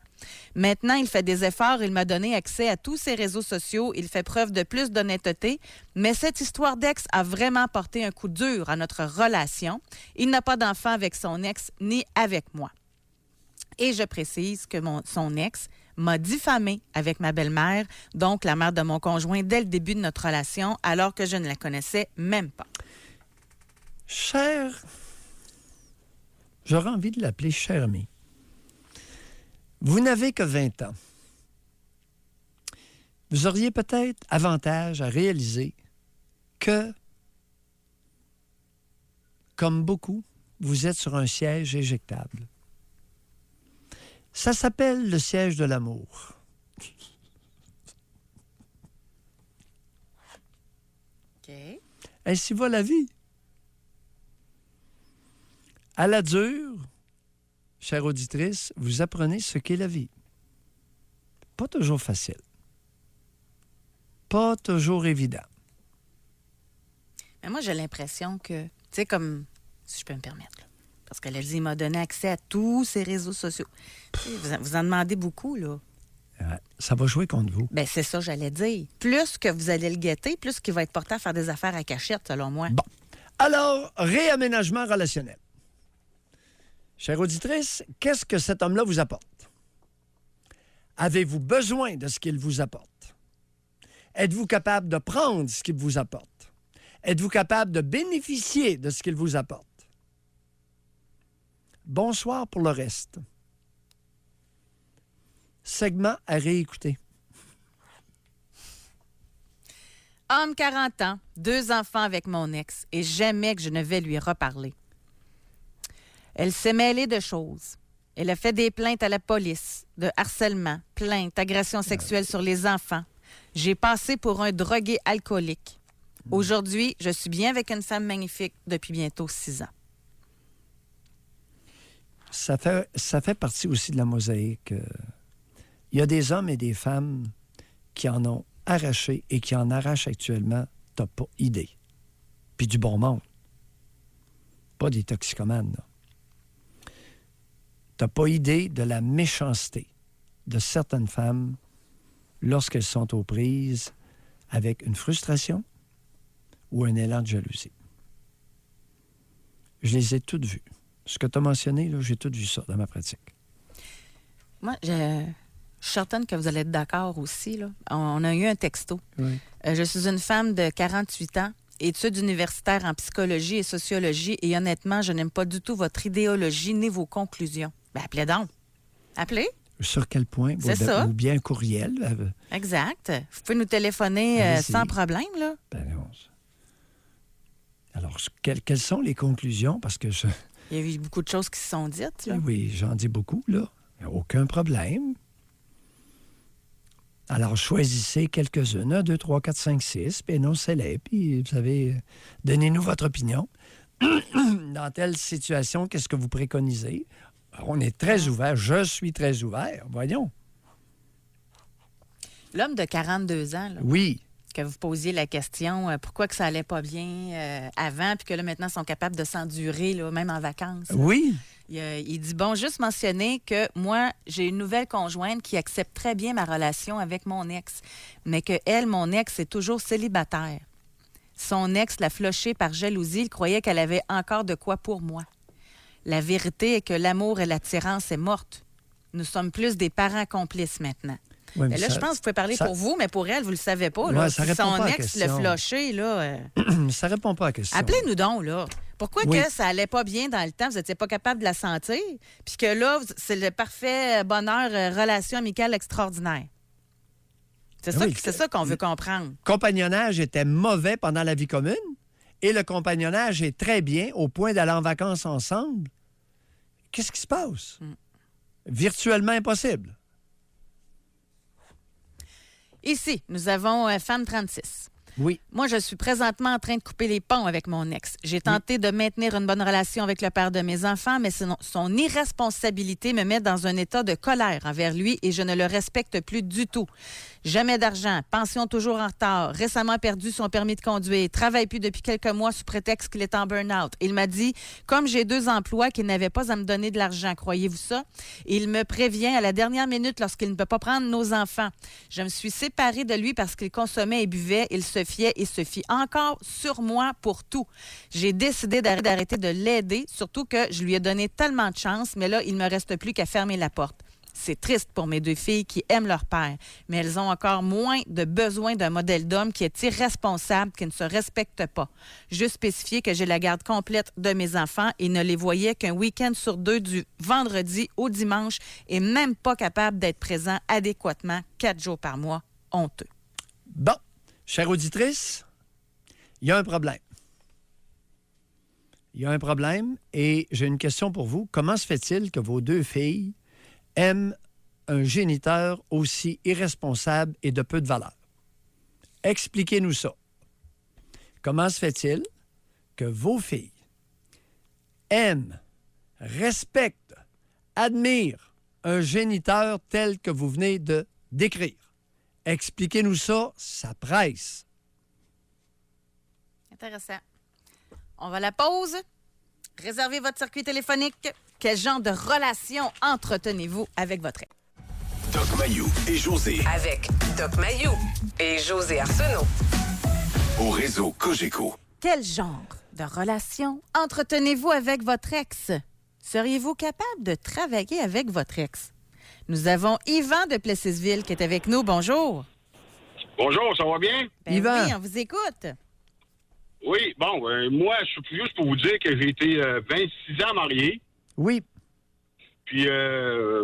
Maintenant, il fait des efforts. Il m'a donné accès à tous ses réseaux sociaux. Il fait preuve de plus d'honnêteté. Mais cette histoire d'ex a vraiment porté un coup dur à notre relation. Il n'a pas d'enfant avec son ex ni avec moi. Et je précise que son ex m'a diffamée avec ma belle-mère, donc la mère de mon conjoint, dès le début de notre relation, alors que je ne la connaissais même pas. Cher... J'aurais envie de l'appeler cher ami. Vous n'avez que 20 ans. Vous auriez peut-être avantage à réaliser que, comme beaucoup, vous êtes sur un siège éjectable. Ça s'appelle le siège de l'amour. OK. Ainsi va la vie. À la dure, chère auditrice, vous apprenez ce qu'est la vie. Pas toujours facile. Pas toujours évident. Mais moi, j'ai l'impression que, tu sais, comme, si je peux me permettre, là, parce qu'elle a dit, il m'a donné accès à tous ses réseaux sociaux. Vous en demandez beaucoup, là. Ça va jouer contre vous. Bien, c'est ça, j'allais dire. Plus que vous allez le guetter, plus qu'il va être porté à faire des affaires à cachette, selon moi. Bon. Alors, réaménagement relationnel. Chère auditrice, qu'est-ce que cet homme-là vous apporte? Avez-vous besoin de ce qu'il vous apporte? Êtes-vous capable de prendre ce qu'il vous apporte? Êtes-vous capable de bénéficier de ce qu'il vous apporte? Bonsoir pour le reste. Segment à réécouter. Homme 40 ans, 2 enfants avec mon ex, et jamais que je ne vais lui reparler. Elle s'est mêlée de choses. Elle a fait des plaintes à la police, de harcèlement, plaintes, agressions sexuelles sur les enfants. J'ai passé pour un drogué alcoolique. Aujourd'hui, je suis bien avec une femme magnifique depuis bientôt 6 ans. Ça fait partie aussi de la mosaïque. Il y a des hommes et des femmes qui en ont arraché et qui en arrachent actuellement, t'as pas idée. Puis du bon monde. Pas des toxicomanes, là. T'as pas idée de la méchanceté de certaines femmes lorsqu'elles sont aux prises avec une frustration ou un élan de jalousie. Je les ai toutes vues. Ce que tu as mentionné, là, j'ai toutes vu ça dans ma pratique. Moi, je suis certaine que vous allez être d'accord aussi. Là. On a eu un texto. Oui. Je suis une femme de 48 ans, études universitaires en psychologie et sociologie, et honnêtement, je n'aime pas du tout votre idéologie ni vos conclusions. Bien, appelez donc. Appelez. Sur quel point? C'est ça. Ou bien un courriel. Exact. Vous pouvez nous téléphoner Allez-y. sans problème, là. Ben non. Alors, quelles sont les conclusions? Parce que Il y a eu beaucoup de choses qui se sont dites, là. oui, j'en dis beaucoup, là. Aucun problème. Alors, choisissez quelques-unes. 1, 2, 3, 4, 5, 6, puis énoncez-les, puis vous savez, donnez-nous votre opinion. Dans telle situation, qu'est-ce que vous préconisez? On est très ouvert. Je suis très ouvert. Voyons. L'homme de 42 ans, là, Oui. que vous posiez la question pourquoi que ça allait pas bien avant, puis que là, maintenant, ils sont capables de s'endurer, là, même en vacances. Oui. Il dit, bon, juste mentionner que moi, j'ai une nouvelle conjointe qui accepte très bien ma relation avec mon ex, mais que elle, mon ex, est toujours célibataire. Son ex l'a floché par jalousie. Il croyait qu'elle avait encore de quoi pour moi. La vérité est que l'amour et l'attirance est morte. Nous sommes plus des parents complices maintenant. Oui, Mais là, je pense que vous pouvez parler pour vous, mais pour elle, vous ne le savez pas. Là. Ouais, ça Si répond son pas à la ex l'a question. floché, là... Ça répond pas à la question. Appelez-nous donc, là. Pourquoi Oui. que ça allait pas bien dans le temps, vous n'étiez pas capable de la sentir, puis que là, c'est le parfait bonheur, relation amicale extraordinaire. C'est Oui, ça qu'on veut comprendre. Compagnonnage était mauvais pendant la vie commune et le compagnonnage est très bien au point d'aller en vacances ensemble. Qu'est-ce qui se passe? Virtuellement impossible. Ici, nous avons femme 36. Oui. Moi, je suis présentement en train de couper les ponts avec mon ex. J'ai tenté de maintenir une bonne relation avec le père de mes enfants, mais son irresponsabilité me met dans un état de colère envers lui et je ne le respecte plus du tout. Jamais d'argent, pension toujours en retard, récemment perdu son permis de conduire, travaille plus depuis quelques mois sous prétexte qu'il est en burn-out. Il m'a dit, comme j'ai 2 emplois, qu'il n'avait pas à me donner de l'argent. Croyez-vous ça? Et il me prévient à la dernière minute lorsqu'il ne peut pas prendre nos enfants. Je me suis séparée de lui parce qu'il consommait et buvait. Il se fiait et se fie encore sur moi pour tout. J'ai décidé d'arrêter de l'aider, surtout que je lui ai donné tellement de chance, mais là, il ne me reste plus qu'à fermer la porte. C'est triste pour mes 2 filles qui aiment leur père, mais elles ont encore moins de besoin d'un modèle d'homme qui est irresponsable, qui ne se respecte pas. Juste spécifier que j'ai la garde complète de mes enfants et ne les voyais qu'un week-end sur 2 du vendredi au dimanche et même pas capable d'être présent adéquatement 4 jours par mois. Honteux. Bon, chère auditrice, il y a un problème. Il y a un problème et j'ai une question pour vous. Comment se fait-il que vos 2 filles aiment un géniteur aussi irresponsable et de peu de valeur? Expliquez-nous ça. Comment se fait-il que vos filles aiment, respectent, admirent un géniteur tel que vous venez de décrire? Expliquez-nous ça, ça presse. Intéressant. On va à la pause. Réservez votre circuit téléphonique. Quel genre de relation entretenez-vous avec votre ex? Doc Mayou et José Avec Doc Mayou et José Arsenault. au réseau Cogeco. Quel genre de relation entretenez-vous avec votre ex? Seriez-vous capable de travailler avec votre ex? Nous avons Yvan de Plessisville qui est avec nous. Bonjour. Bonjour, ça va bien? Ben Yvan. oui, on vous écoute. Oui, bon, moi, je suis juste pour vous dire que j'ai été 26 ans marié. Oui. Puis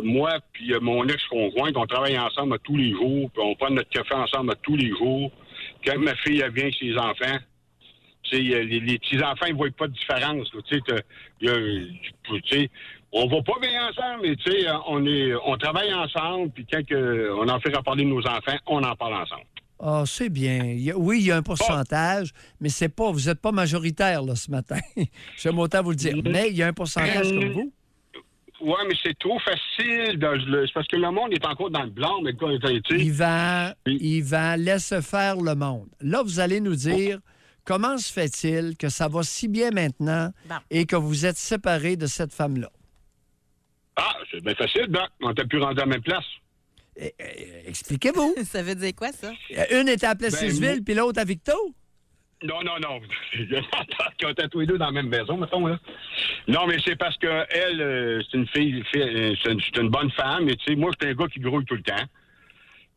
moi, puis mon ex-conjointe, on travaille ensemble à tous les jours. Puis on prend notre café ensemble à tous les jours. Quand ma fille elle vient avec ses enfants, tu sais, les petits-enfants, ils ne voient pas de différence. Là, tu sais, on va pas bien ensemble, mais tu sais, on travaille ensemble. Puis quand on en fait parler de nos enfants, on en parle ensemble. Ah, c'est bien. Oui, il y a un pourcentage, mais c'est pas, vous n'êtes pas majoritaire là, ce matin. J'aime autant vous le dire. Mais il y a un pourcentage comme vous. Oui, mais c'est trop facile. C'est parce que le monde est encore dans le blanc. Mais tu sais, Yvan, laisse faire le monde. Là, vous allez nous dire comment se fait-il que ça va si bien maintenant et que vous êtes séparés de cette femme-là? c'est bien facile, Doc. On t'a pu rendre à la même place. Expliquez-vous. Ça veut dire quoi, ça? Une était à Plessisville, puis l'autre à Victo. Non. Qui ont été tous les deux dans la même maison, mettons, là. Non, mais c'est parce que elle, c'est une fille, c'est une bonne femme, et tu sais, moi, j'étais un gars qui grouille tout le temps.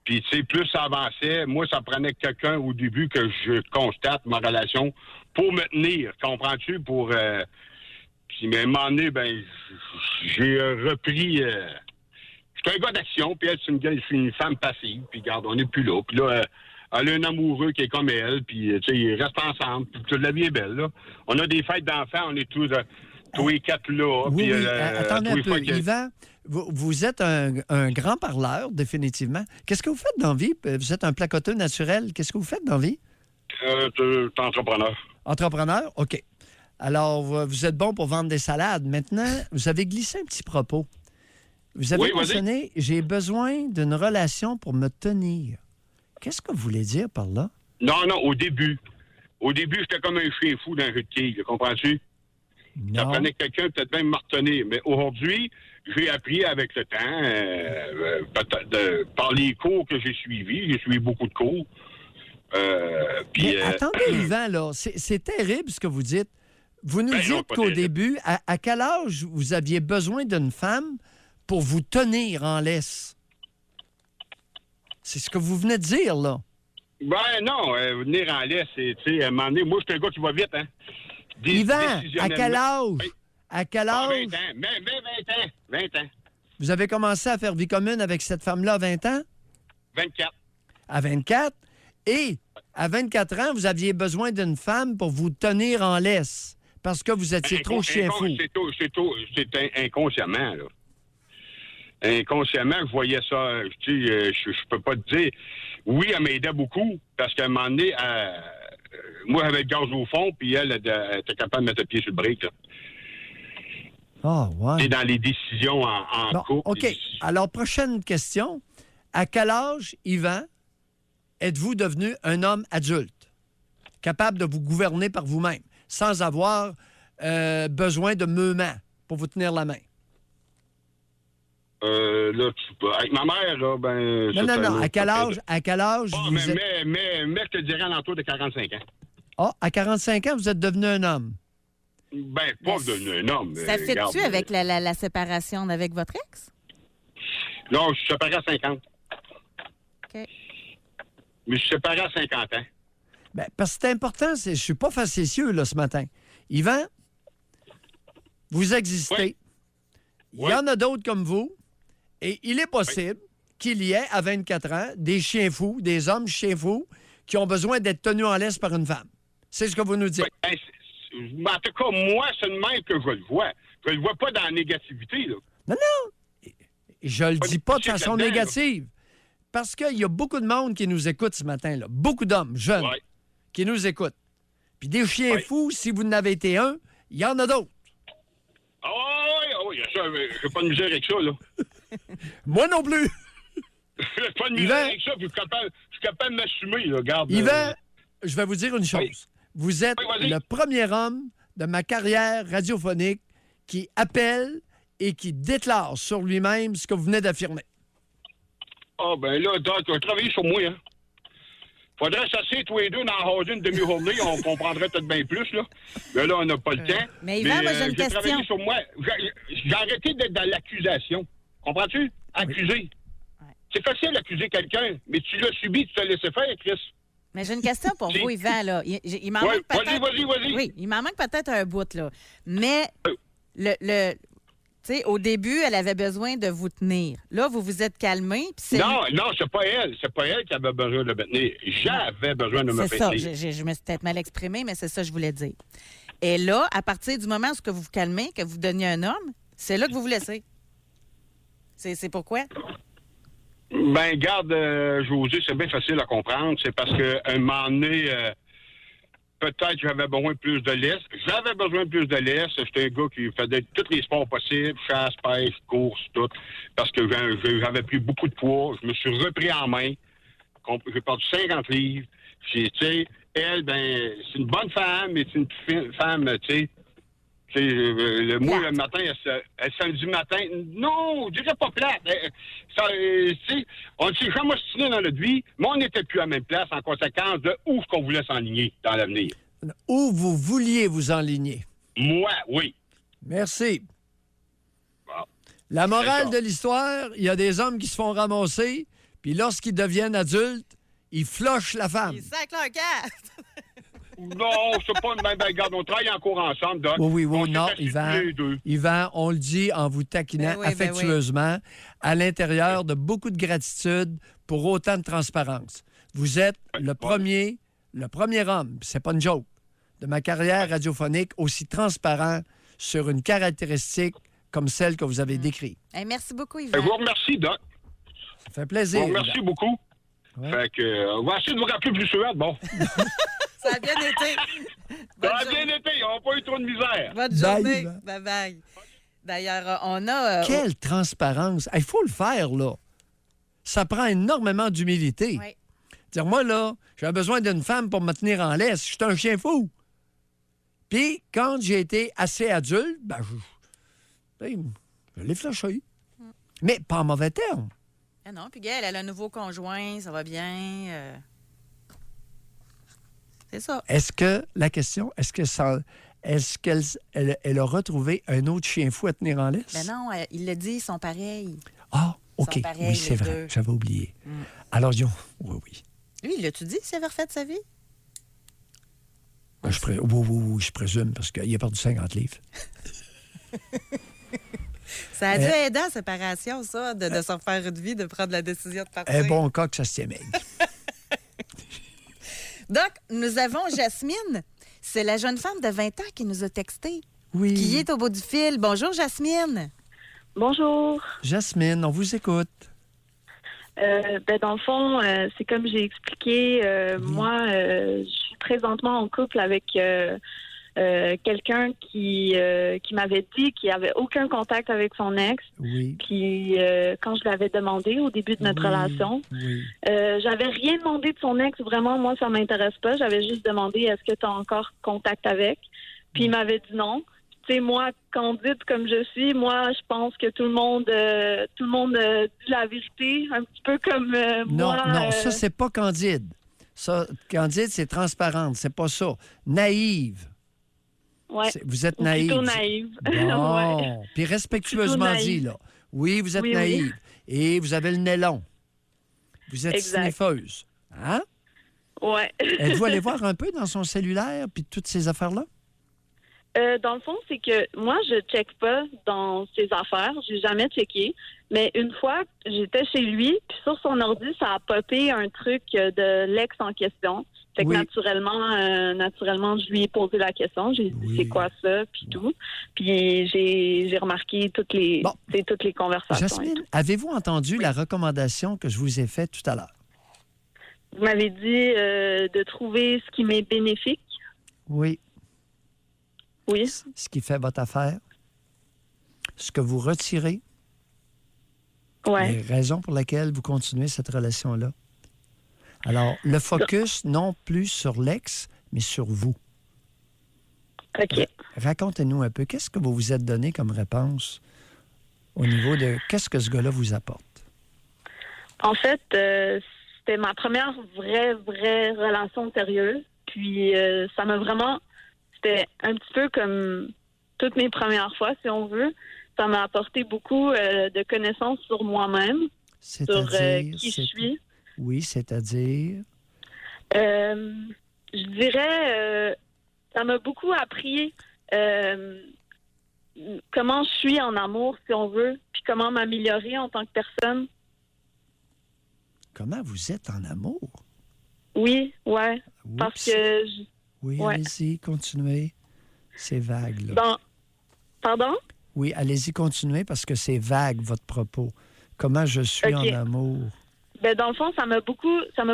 Puis, tu sais, plus ça avançait, moi, ça prenait quelqu'un au début que je constate ma relation pour me tenir, comprends-tu? Puis, à un moment donné, j'ai repris... J'étais un gars d'action, puis elle, c'est une femme passive, puis regarde, on n'est plus là. Puis là, elle a un amoureux qui est comme elle, puis, tu sais, ils restent ensemble, puis toute la vie est belle, là. On a des fêtes d'enfants, on est tous les quatre là. Oui, puis, attendez un peu. Yvan, vous êtes un grand parleur, définitivement. Qu'est-ce que vous faites dans la vie? Vous êtes un placoteux naturel. Qu'est-ce que vous faites dans la vie? T'es entrepreneur. Entrepreneur? OK. Alors, vous êtes bon pour vendre des salades. Maintenant, vous avez glissé un petit propos. Vous avez mentionné « J'ai besoin d'une relation pour me tenir ». Qu'est-ce que vous voulez dire par là? Non, au début. Au début, j'étais comme un chien fou dans un jeu de quilles, comprends-tu? Ça prenait quelqu'un, peut-être même me retenir. Mais aujourd'hui, j'ai appris avec le temps, par les cours que j'ai suivis. J'ai suivi beaucoup de cours. Mais attendez, Yvan, là, c'est terrible ce que vous dites. Vous nous dites qu'au début, à quel âge vous aviez besoin d'une femme pour vous tenir en laisse? C'est ce que vous venez de dire, là. Non, venir en laisse, c'est, tu sais, à un moment donné, moi, je suis un gars qui va vite, hein. Yvan, à quel âge? À quel âge? 20 ans. 20 ans. Vous avez commencé à faire vie commune avec cette femme-là à 20 ans? 24. À 24? Et à 24 ans, vous aviez besoin d'une femme pour vous tenir en laisse parce que vous étiez trop chien fou. C'est inconsciemment, là. Inconsciemment, je voyais ça. Je peux pas te dire. Oui, elle m'aidait beaucoup parce qu'à un moment donné, moi, j'avais le gaz au fond, puis elle était capable de mettre le pied sur le break. Ah, ouais. C'est dans les décisions en couple. OK. Alors, prochaine question. À quel âge, Yvan, êtes-vous devenu un homme adulte, capable de vous gouverner par vous-même, sans avoir besoin de meuments pour vous tenir la main? Là, avec ma mère, là, Non. À quel âge vous êtes... mais je te dirais à l'entour de 45 ans. Ah, à 45 ans, vous êtes devenu un homme? Pas devenu un homme. Ça fait-tu avec la séparation avec votre ex? Non, je suis séparé à 50. OK. Mais je suis séparé à 50 ans. Parce que c'est important, je suis pas facétieux, là, ce matin. Yvan, vous existez. Il y en a d'autres comme vous. Et il est possible qu'il y ait, à 24 ans, des chiens fous, des hommes chiens fous, qui ont besoin d'être tenus en laisse par une femme. C'est ce que vous nous dites. En tout cas, moi, c'est le même que je le vois. Je le vois pas dans la négativité, là. Non. Je le dis pas de façon négative. Parce qu'il y a beaucoup de monde qui nous écoute ce matin, là. Beaucoup d'hommes jeunes qui nous écoutent. Puis des chiens fous, si vous n'avez été un, il y en a d'autres. Oui, ça, j'ai pas de misère avec ça, là. Moi non plus. J'ai pas de misère avec ça, puis je suis capable de m'assumer, là, regarde. Yvan, je vais vous dire une chose. Oui. Vous êtes le premier homme de ma carrière radiophonique qui appelle et qui déclare sur lui-même ce que vous venez d'affirmer. Là, Doc, tu vas travailler sur moi, hein. Faudrait s'asseoir tous les deux dans une demi-journée, on comprendrait peut-être bien plus, là. Mais là, on n'a pas le temps. Mais Yvan, moi, j'ai une question. Travaillé sur moi. J'ai arrêté d'être dans l'accusation. Comprends-tu? Accuser. Oui. C'est facile d'accuser quelqu'un, mais tu l'as subi, tu t'as laissé faire, Chris. Mais j'ai une question pour vous, Yvan, là. Il m'en manque peut-être... Vas-y. Oui, il m'en manque peut-être un bout, là. Mais tu sais, au début, elle avait besoin de vous tenir. Là, vous vous êtes calmé. Non, c'est pas elle. C'est pas elle qui avait besoin de me tenir. J'avais besoin de me tenir. C'est ça. Je me suis peut-être mal exprimée, mais c'est ça que je voulais dire. Et là, à partir du moment où vous vous calmez, que vous deveniez un homme, c'est là que vous vous laissez. C'est pourquoi? Garde, José, c'est bien facile à comprendre. C'est parce qu'à un moment donné... peut-être que j'avais besoin de plus de laisse. J'avais besoin de plus de laisse. J'étais un gars qui faisait tous les sports possibles, chasse, pêche, course, tout. Parce que j'avais pris beaucoup de poids. Je me suis repris en main. J'ai perdu 50 livres. Tu sais, elle, c'est une bonne femme, mais c'est une femme, tu sais, Moi, le matin, elle samedi matin, non, je dirais pas plate. On s'est jamais ostiné dans notre vie, mais on n'était plus à la même place en conséquence de où qu'on voulait s'enligner dans l'avenir. Où vous vouliez vous enligner. Moi, oui. Merci. Bon. La morale C'est de l'histoire, il y a des hommes qui se font ramasser, puis lorsqu'ils deviennent adultes, ils flochent la femme. Il sac leur carte. Non, c'est pas une même garde. On travaille encore ensemble, Doc. Oui, On s'est non, assis tous les deux. Yvan, on le dit en vous taquinant Ben oui, affectueusement, à l'intérieur de beaucoup de gratitude pour autant de transparence. Vous êtes le premier homme, c'est pas une joke, de ma carrière radiophonique aussi transparent sur une caractéristique comme celle que vous avez décrite. Hey, merci beaucoup, Je Yvan. vous remercie, Doc. Ça fait Je plaisir. vous remercie Yvan. beaucoup. Ouais. Fait que, on va essayer de vous rappeler plus souvent. Bon. Ça a bien été. Ça a bien été. On n'a pas eu trop de misère. Bonne Bye, journée. Yvan. Bye-bye. D'ailleurs, on a... Quelle transparence! Il faut le faire, là. Ça prend énormément d'humilité. Oui. Dire, moi, là, j'ai besoin d'une femme pour me tenir en laisse. Je suis un chien fou. Puis, quand j'ai été assez adulte, je l'ai flashé. Mais pas en mauvais terme. Ah non, puis Gaëlle, elle a un nouveau conjoint, ça va bien. C'est ça. Est-ce que elle a retrouvé un autre chien fou à tenir en laisse? Ben non, il l'a dit, ils sont pareils. Ah, OK. Ils sont pareils, Oui, c'est les vrai. deux. J'avais oublié. Alors, oui. Lui, l'as-tu dit s'il avait refait sa vie? Ben, oui, je présume, parce qu'il a perdu 50 livres. Ça a dû aider à la séparation, ça, de se refaire une vie, de prendre la décision de partir. Un bon cas que ça se tient maigre. Donc, nous avons Jasmine. C'est la jeune femme de 20 ans qui nous a texté. Oui. Qui est au bout du fil. Bonjour, Jasmine. Bonjour. Jasmine, on vous écoute. Dans le fond, c'est comme j'ai expliqué, moi, je suis présentement en couple avec quelqu'un qui m'avait dit qu'il n'avait aucun contact avec son ex. Oui. Puis quand je l'avais demandé au début de notre relation, Oui. j'avais rien demandé de son ex. Vraiment, moi, ça m'intéresse pas. J'avais juste demandé est-ce que tu as encore contact avec. Puis il m'avait dit non. Tu sais, moi, candide comme je suis, moi, je pense que tout le monde dit la vérité, un petit peu comme Non, moi. non, ça, c'est pas candide. Ça, candide, c'est transparente. C'est pas ça. Naïve. Ouais. Vous êtes Ou naïve. plutôt naïve. Bon. Ouais. Puis respectueusement Plutôt dit, naïve. là. Oui, vous êtes Oui, oui. naïve. Et vous avez le nez long. Vous êtes Exact. sniffeuse. Hein? Ouais. Êtes-vous allé voir un peu dans son cellulaire puis toutes ces affaires-là? Dans le fond, c'est que moi, je check pas dans ses affaires. J'ai jamais checké. Mais une fois, j'étais chez lui, puis sur son ordi, ça a popé un truc de l'ex en question. Fait que Oui. naturellement, je lui ai posé la question. J'ai dit, Oui. c'est quoi ça, puis tout. Puis j'ai remarqué toutes les conversations. et Jasmine, tout. avez-vous entendu la recommandation que je vous ai faite tout à l'heure? Vous m'avez dit de trouver ce qui m'est bénéfique. Oui. Oui. Ce qui fait votre affaire, ce que vous retirez, Ouais. les raisons pour lesquelles vous continuez cette relation-là. Alors, le focus, non plus sur l'ex, mais sur vous. OK. Racontez-nous un peu, qu'est-ce que vous vous êtes donné comme réponse au niveau de qu'est-ce que ce gars-là vous apporte? En fait, c'était ma première vraie relation sérieuse. Puis ça m'a vraiment... C'était un petit peu comme toutes mes premières fois, si on veut. Ça m'a apporté beaucoup de connaissances sur moi-même, sur qui je suis. Oui, c'est-à-dire... Je dirais, ça m'a beaucoup appris comment je suis en amour, si on veut, puis comment m'améliorer en tant que personne. Comment vous êtes en amour? Oui, ouais. Parce Oups. que... Oui, ouais. allez-y, continuez. C'est vague, là. Pardon? Oui, allez-y, continuez, parce que c'est vague, votre propos. Comment je suis OK. en amour? Ben, dans le fond, ça m'a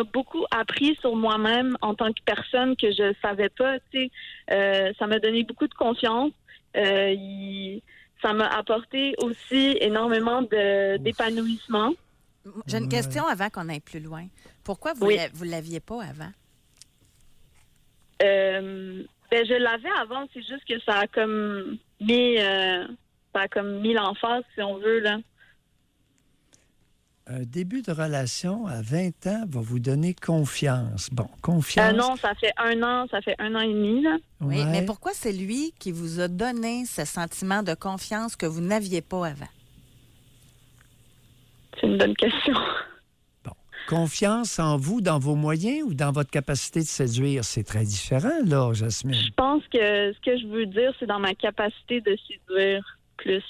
beaucoup appris sur moi-même en tant que personne que je savais pas. Tu sais, ça m'a donné beaucoup de confiance. Ça m'a apporté aussi énormément d'épanouissement. J'ai une question avant qu'on aille plus loin. Pourquoi vous Oui. vous l'aviez pas avant? Ben, je l'avais avant, c'est juste que ça a comme mis l'emphase, si on veut, là. Un début de relation à 20 ans va vous donner confiance. Bon, confiance... Non, ça fait un an et demi, là. Oui, Ouais. mais pourquoi c'est lui qui vous a donné ce sentiment de confiance que vous n'aviez pas avant? C'est une bonne question. Bon. Confiance en vous, dans vos moyens ou dans votre capacité de séduire? C'est très différent, là, Jasmine. Je pense que ce que je veux dire, c'est dans ma capacité de séduire plus.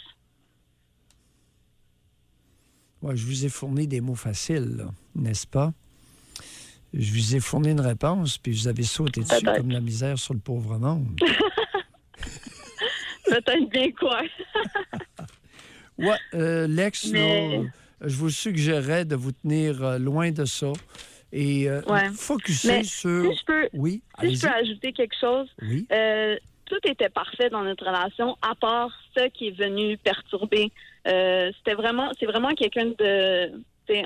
Ouais, je vous ai fourni des mots faciles, là, n'est-ce pas? Je vous ai fourni une réponse, puis vous avez sauté dessus Peut-être. comme la misère sur le pauvre monde. Peut-être bien quoi. Ouais, Lex, Mais- là, je vous suggérerais de vous tenir loin de ça et Ouais. focuser Mais sur... si je peux, Oui, si je allez-y. peux ajouter quelque chose, Oui. tout était parfait dans notre relation, à part ce qui est venu perturber. C'est vraiment quelqu'un de,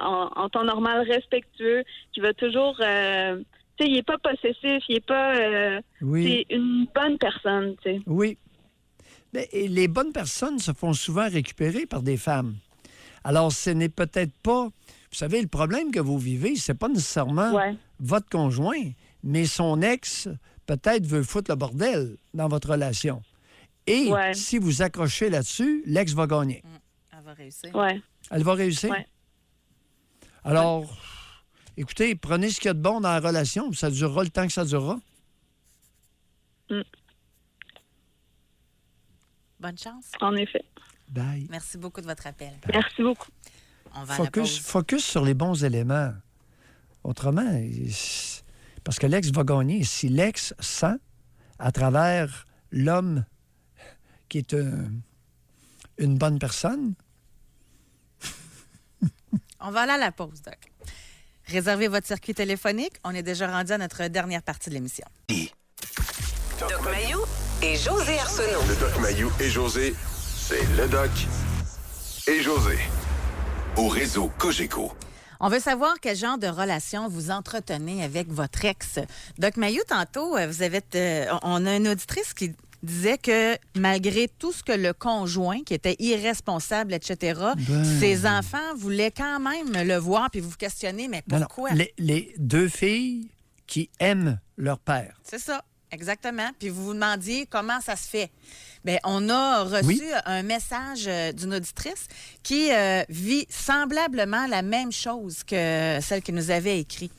en temps normal, respectueux, qui va toujours, il est pas possessif, il est pas, Oui. c'est une bonne personne, tu sais. Oui. Mais, et les bonnes personnes se font souvent récupérer par des femmes. Alors, ce n'est peut-être pas... Vous savez, le problème que vous vivez, c'est pas nécessairement Ouais. votre conjoint, mais son ex, peut-être, veut foutre le bordel dans votre relation. Et Ouais. si vous accrochez là-dessus, l'ex va gagner. Elle va réussir. Ouais. Elle va réussir. Ouais. Alors, écoutez, prenez ce qu'il y a de bon dans la relation, puis ça durera le temps que ça durera. Bonne chance. En effet. Bye. Merci beaucoup de votre appel. Merci beaucoup. On va à la pause. Focus sur les bons éléments. Autrement, parce que l'ex va gagner. Si l'ex sent, à travers l'homme qui est une bonne personne, On va aller à la pause, Doc. Réservez votre circuit téléphonique. On est déjà rendu à notre dernière partie de l'émission. Doc Mayou et José Arsenault. Le Doc Mayou et José, c'est le Doc et José. Au réseau Cogeco. On veut savoir quel genre de relation vous entretenez avec votre ex. Doc Mayou, tantôt, on a une auditrice qui disait que malgré tout ce que le conjoint, qui était irresponsable, etc., ses enfants voulaient quand même le voir puis vous questionner, mais non, pourquoi? les deux filles qui aiment leur père. C'est ça, exactement. Puis vous vous demandiez comment ça se fait. Bien, on a reçu un message d'une auditrice qui vit semblablement la même chose que celle qui nous avait écrit.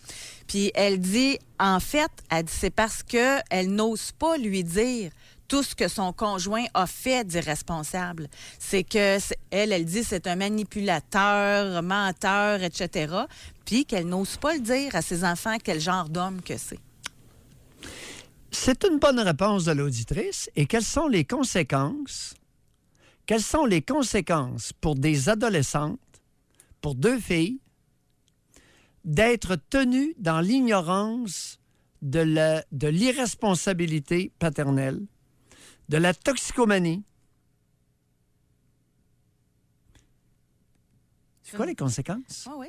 Puis elle dit, en fait, c'est parce qu'elle n'ose pas lui dire tout ce que son conjoint a fait d'irresponsable. C'est que, elle dit, c'est un manipulateur, menteur, etc. Puis qu'elle n'ose pas le dire à ses enfants quel genre d'homme que c'est. C'est une bonne réponse de l'auditrice. Et quelles sont les conséquences? Quelles sont les conséquences pour des adolescentes, pour deux filles, d'être tenues dans l'ignorance de l'irresponsabilité paternelle, de la toxicomanie? C'est quoi les conséquences? Oui,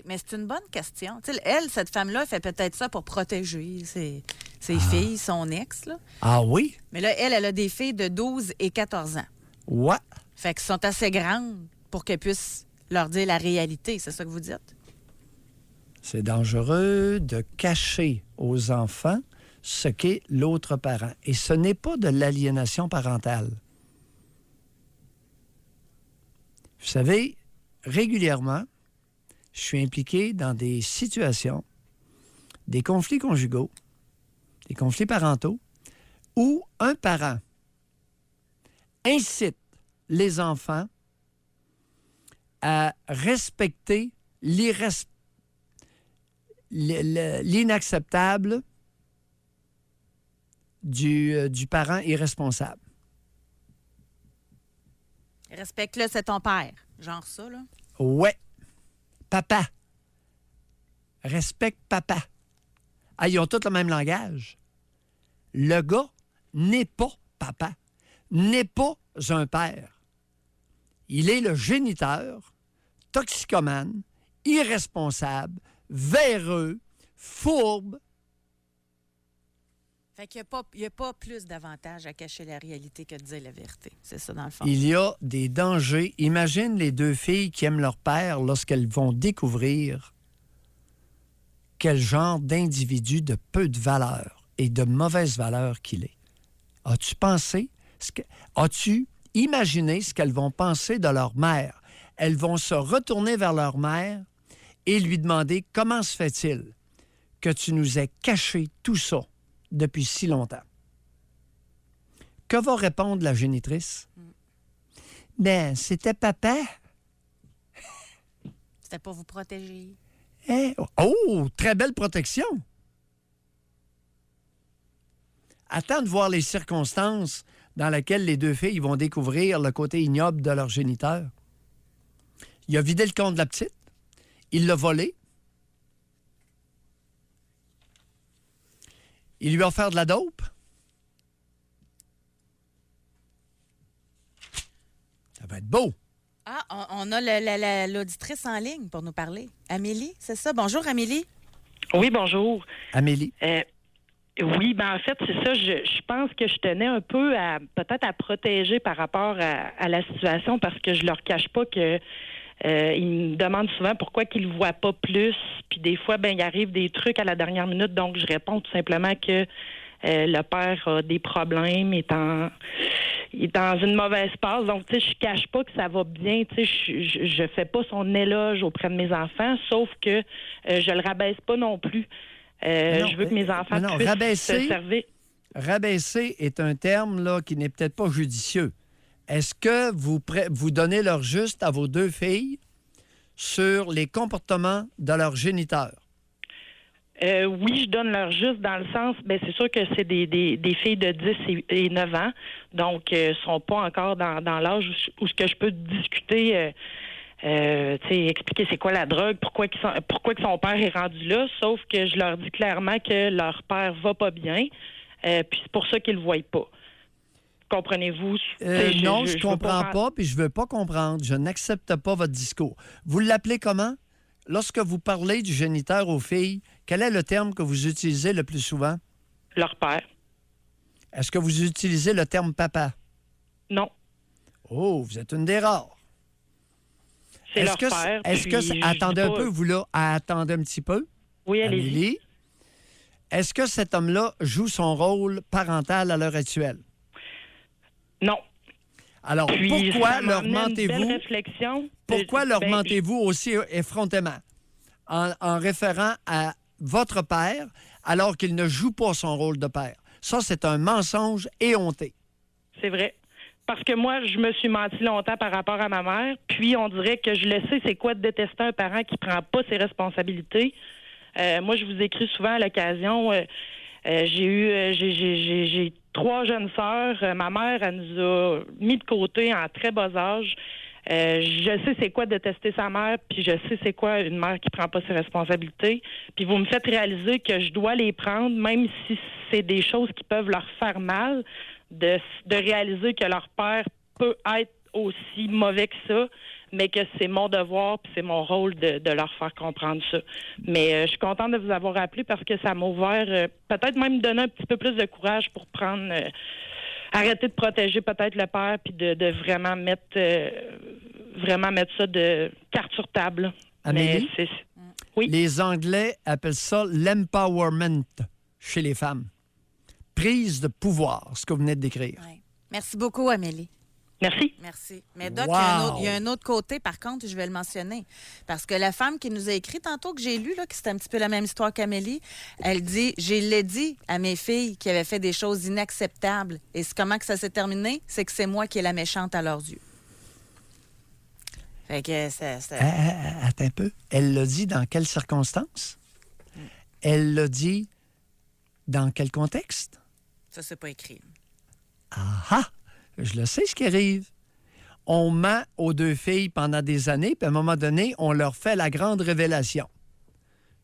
mais c'est une bonne question. Tu sais, elle, cette femme-là, elle fait peut-être ça pour protéger ses filles, son ex. Là. Ah oui? Mais là, elle a des filles de 12 et 14 ans. Ouais. Fait qu'elles sont assez grandes pour qu'elle puisse leur dire la réalité. C'est ça que vous dites? C'est dangereux de cacher aux enfants ce qu'est l'autre parent. Et ce n'est pas de l'aliénation parentale. Vous savez, régulièrement, je suis impliqué dans des situations, des conflits conjugaux, des conflits parentaux, où un parent incite les enfants à respecter l'inacceptable du parent irresponsable. Respecte-le, c'est ton père. Genre ça, là. Ouais. Papa. Respecte papa. Ah, ils ont tous le même langage. Le gars n'est pas papa, n'est pas un père. Il est le géniteur, toxicomane, irresponsable, véreux, fourbe. Fait qu'il n'y a pas plus d'avantage à cacher la réalité que de dire la vérité. C'est ça, dans le fond. Il y a des dangers. Imagine les deux filles qui aiment leur père lorsqu'elles vont découvrir quel genre d'individu de peu de valeur et de mauvaise valeur qu'il est. As-tu pensé? As-tu imaginé ce qu'elles vont penser de leur mère? Elles vont se retourner vers leur mère et lui demander comment se fait-il que tu nous aies caché tout ça depuis si longtemps. Que va répondre la génitrice? Ben, c'était papa. C'était pour vous protéger. Hein? Oh, très belle protection. Attends de voir les circonstances dans lesquelles les deux filles vont découvrir le côté ignoble de leur géniteur. Il a vidé le compte de la petite. Il l'a volé. Il lui a offert de la dope. Ça va être beau. Ah, on a l'auditrice en ligne pour nous parler. Amélie, c'est ça? Bonjour, Amélie. Oui, bonjour. Amélie. Oui, ben en fait, c'est ça. Je pense que je tenais un peu peut-être à protéger par rapport à la situation parce que je leur cache pas que ils me demandent souvent pourquoi qu'ils ne voient pas plus. Puis des fois, ben il arrive des trucs à la dernière minute, donc je réponds tout simplement que le père a des problèmes, il est dans une mauvaise passe. Donc, tu sais, je cache pas que ça va bien. Tu sais, je fais pas son éloge auprès de mes enfants, sauf que je le rabaisse pas non plus. Je veux que mes enfants puissent se servir. Rabaisser est un terme là, qui n'est peut-être pas judicieux. Est-ce que vous donnez leur juste à vos deux filles sur les comportements de leurs géniteurs? Oui, je donne leur juste dans le sens, ben c'est sûr que c'est des filles de 10 et 9 ans, donc sont pas encore dans l'âge où ce que je peux discuter, expliquer c'est quoi la drogue, pourquoi que son père est rendu là, sauf que je leur dis clairement que leur père va pas bien, puis c'est pour ça qu'ils le voient pas. Comprenez-vous? Non, je comprends pas, puis je veux pas comprendre. Je n'accepte pas votre discours. Vous l'appelez comment? Lorsque vous parlez du géniteur aux filles, quel est le terme que vous utilisez le plus souvent? Leur père. Est-ce que vous utilisez le terme papa? Non. Oh, vous êtes une des rares. C'est leur père. Attendez un peu, vous là, attendez un petit peu. Oui, allez-y. Amélie, est-ce que cet homme-là joue son rôle parental à l'heure actuelle? Non. Alors, Puis, pourquoi leur mentez-vous? Pourquoi leur mentez-vous aussi effrontément? En référant à votre père, alors qu'il ne joue pas son rôle de père. Ça, c'est un mensonge éhonté. C'est vrai. Parce que moi, je me suis menti longtemps par rapport à ma mère, puis on dirait que je le sais c'est quoi de détester un parent qui prend pas ses responsabilités. Moi, je vous écris souvent à l'occasion. J'ai 3 jeunes sœurs. Ma mère, elle nous a mis de côté en très bas âge. Je sais c'est quoi détester sa mère, puis je sais c'est quoi une mère qui prend pas ses responsabilités. Puis vous me faites réaliser que je dois les prendre, même si c'est des choses qui peuvent leur faire mal, de réaliser que leur père peut être aussi mauvais que ça, mais que c'est mon devoir puis c'est mon rôle de leur faire comprendre ça. Mais je suis contente de vous avoir appelé parce que ça m'a ouvert, peut-être même donné un petit peu plus de courage pour prendre... arrêter de protéger peut-être le père puis de vraiment mettre ça de carte sur table. Amélie, oui. Les Anglais appellent ça l'empowerment chez les femmes. Prise de pouvoir, ce que vous venez de décrire. Ouais. Merci beaucoup, Amélie. Merci. Merci. Mais Doc, Wow. il y a un autre côté, par contre, je vais le mentionner. Parce que la femme qui nous a écrit tantôt, que j'ai lu, là, que c'était un petit peu la même histoire qu'Amélie, elle dit, je l'ai dit à mes filles qui avaient fait des choses inacceptables. Et comment que ça s'est terminé? C'est que c'est moi qui est la méchante à leurs yeux. Fait que Attends un peu. Elle l'a dit dans quelles circonstances? Elle l'a dit dans quel contexte? Ça, c'est pas écrit. Ah! Je le sais ce qui arrive. On ment aux deux filles pendant des années, puis à un moment donné, on leur fait la grande révélation.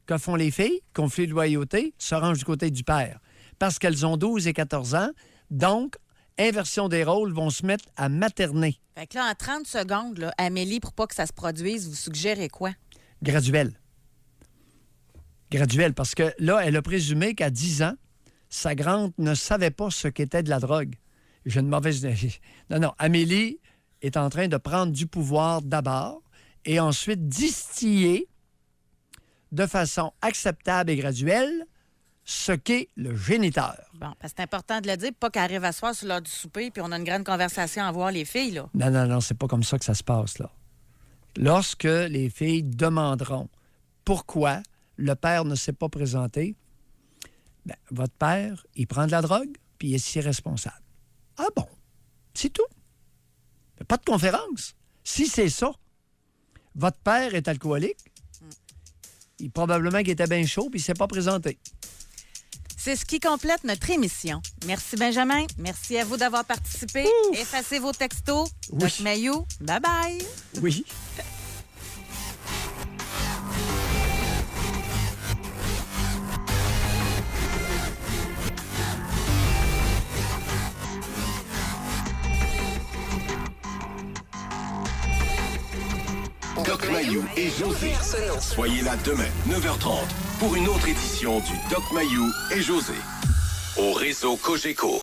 Que font les filles? Conflit de loyauté, se rangent du côté du père. Parce qu'elles ont 12 et 14 ans, donc, inversion des rôles, vont se mettre à materner. Fait que là, en 30 secondes, là, Amélie, pour pas que ça se produise, vous suggérez quoi? Graduel. Graduel, parce que là, elle a présumé qu'à 10 ans, sa grande ne savait pas ce qu'était de la drogue. J'ai une mauvaise... Non, Amélie est en train de prendre du pouvoir d'abord et ensuite distiller de façon acceptable et graduelle ce qu'est le géniteur. Bon, parce que c'est important de le dire, pas qu'elle arrive à soir sur l'heure du souper puis on a une grande conversation à avoir les filles, là. Non, c'est pas comme ça que ça se passe, là. Lorsque les filles demanderont pourquoi le père ne s'est pas présenté, bien, votre père, il prend de la drogue puis il est irresponsable. Ah bon? C'est tout. Pas de conférence. Si c'est ça, votre père est alcoolique, probablement qu'il était bien chaud puis il ne s'est pas présenté. C'est ce qui complète notre émission. Merci, Benjamin. Merci à vous d'avoir participé. Ouf! Effacez vos textos. Oui. Doc Mayou, bye-bye. Oui. Doc Mayou et José. Soyez là demain, 9h30, pour une autre édition du Doc Mayou et José. Au réseau Cogeco.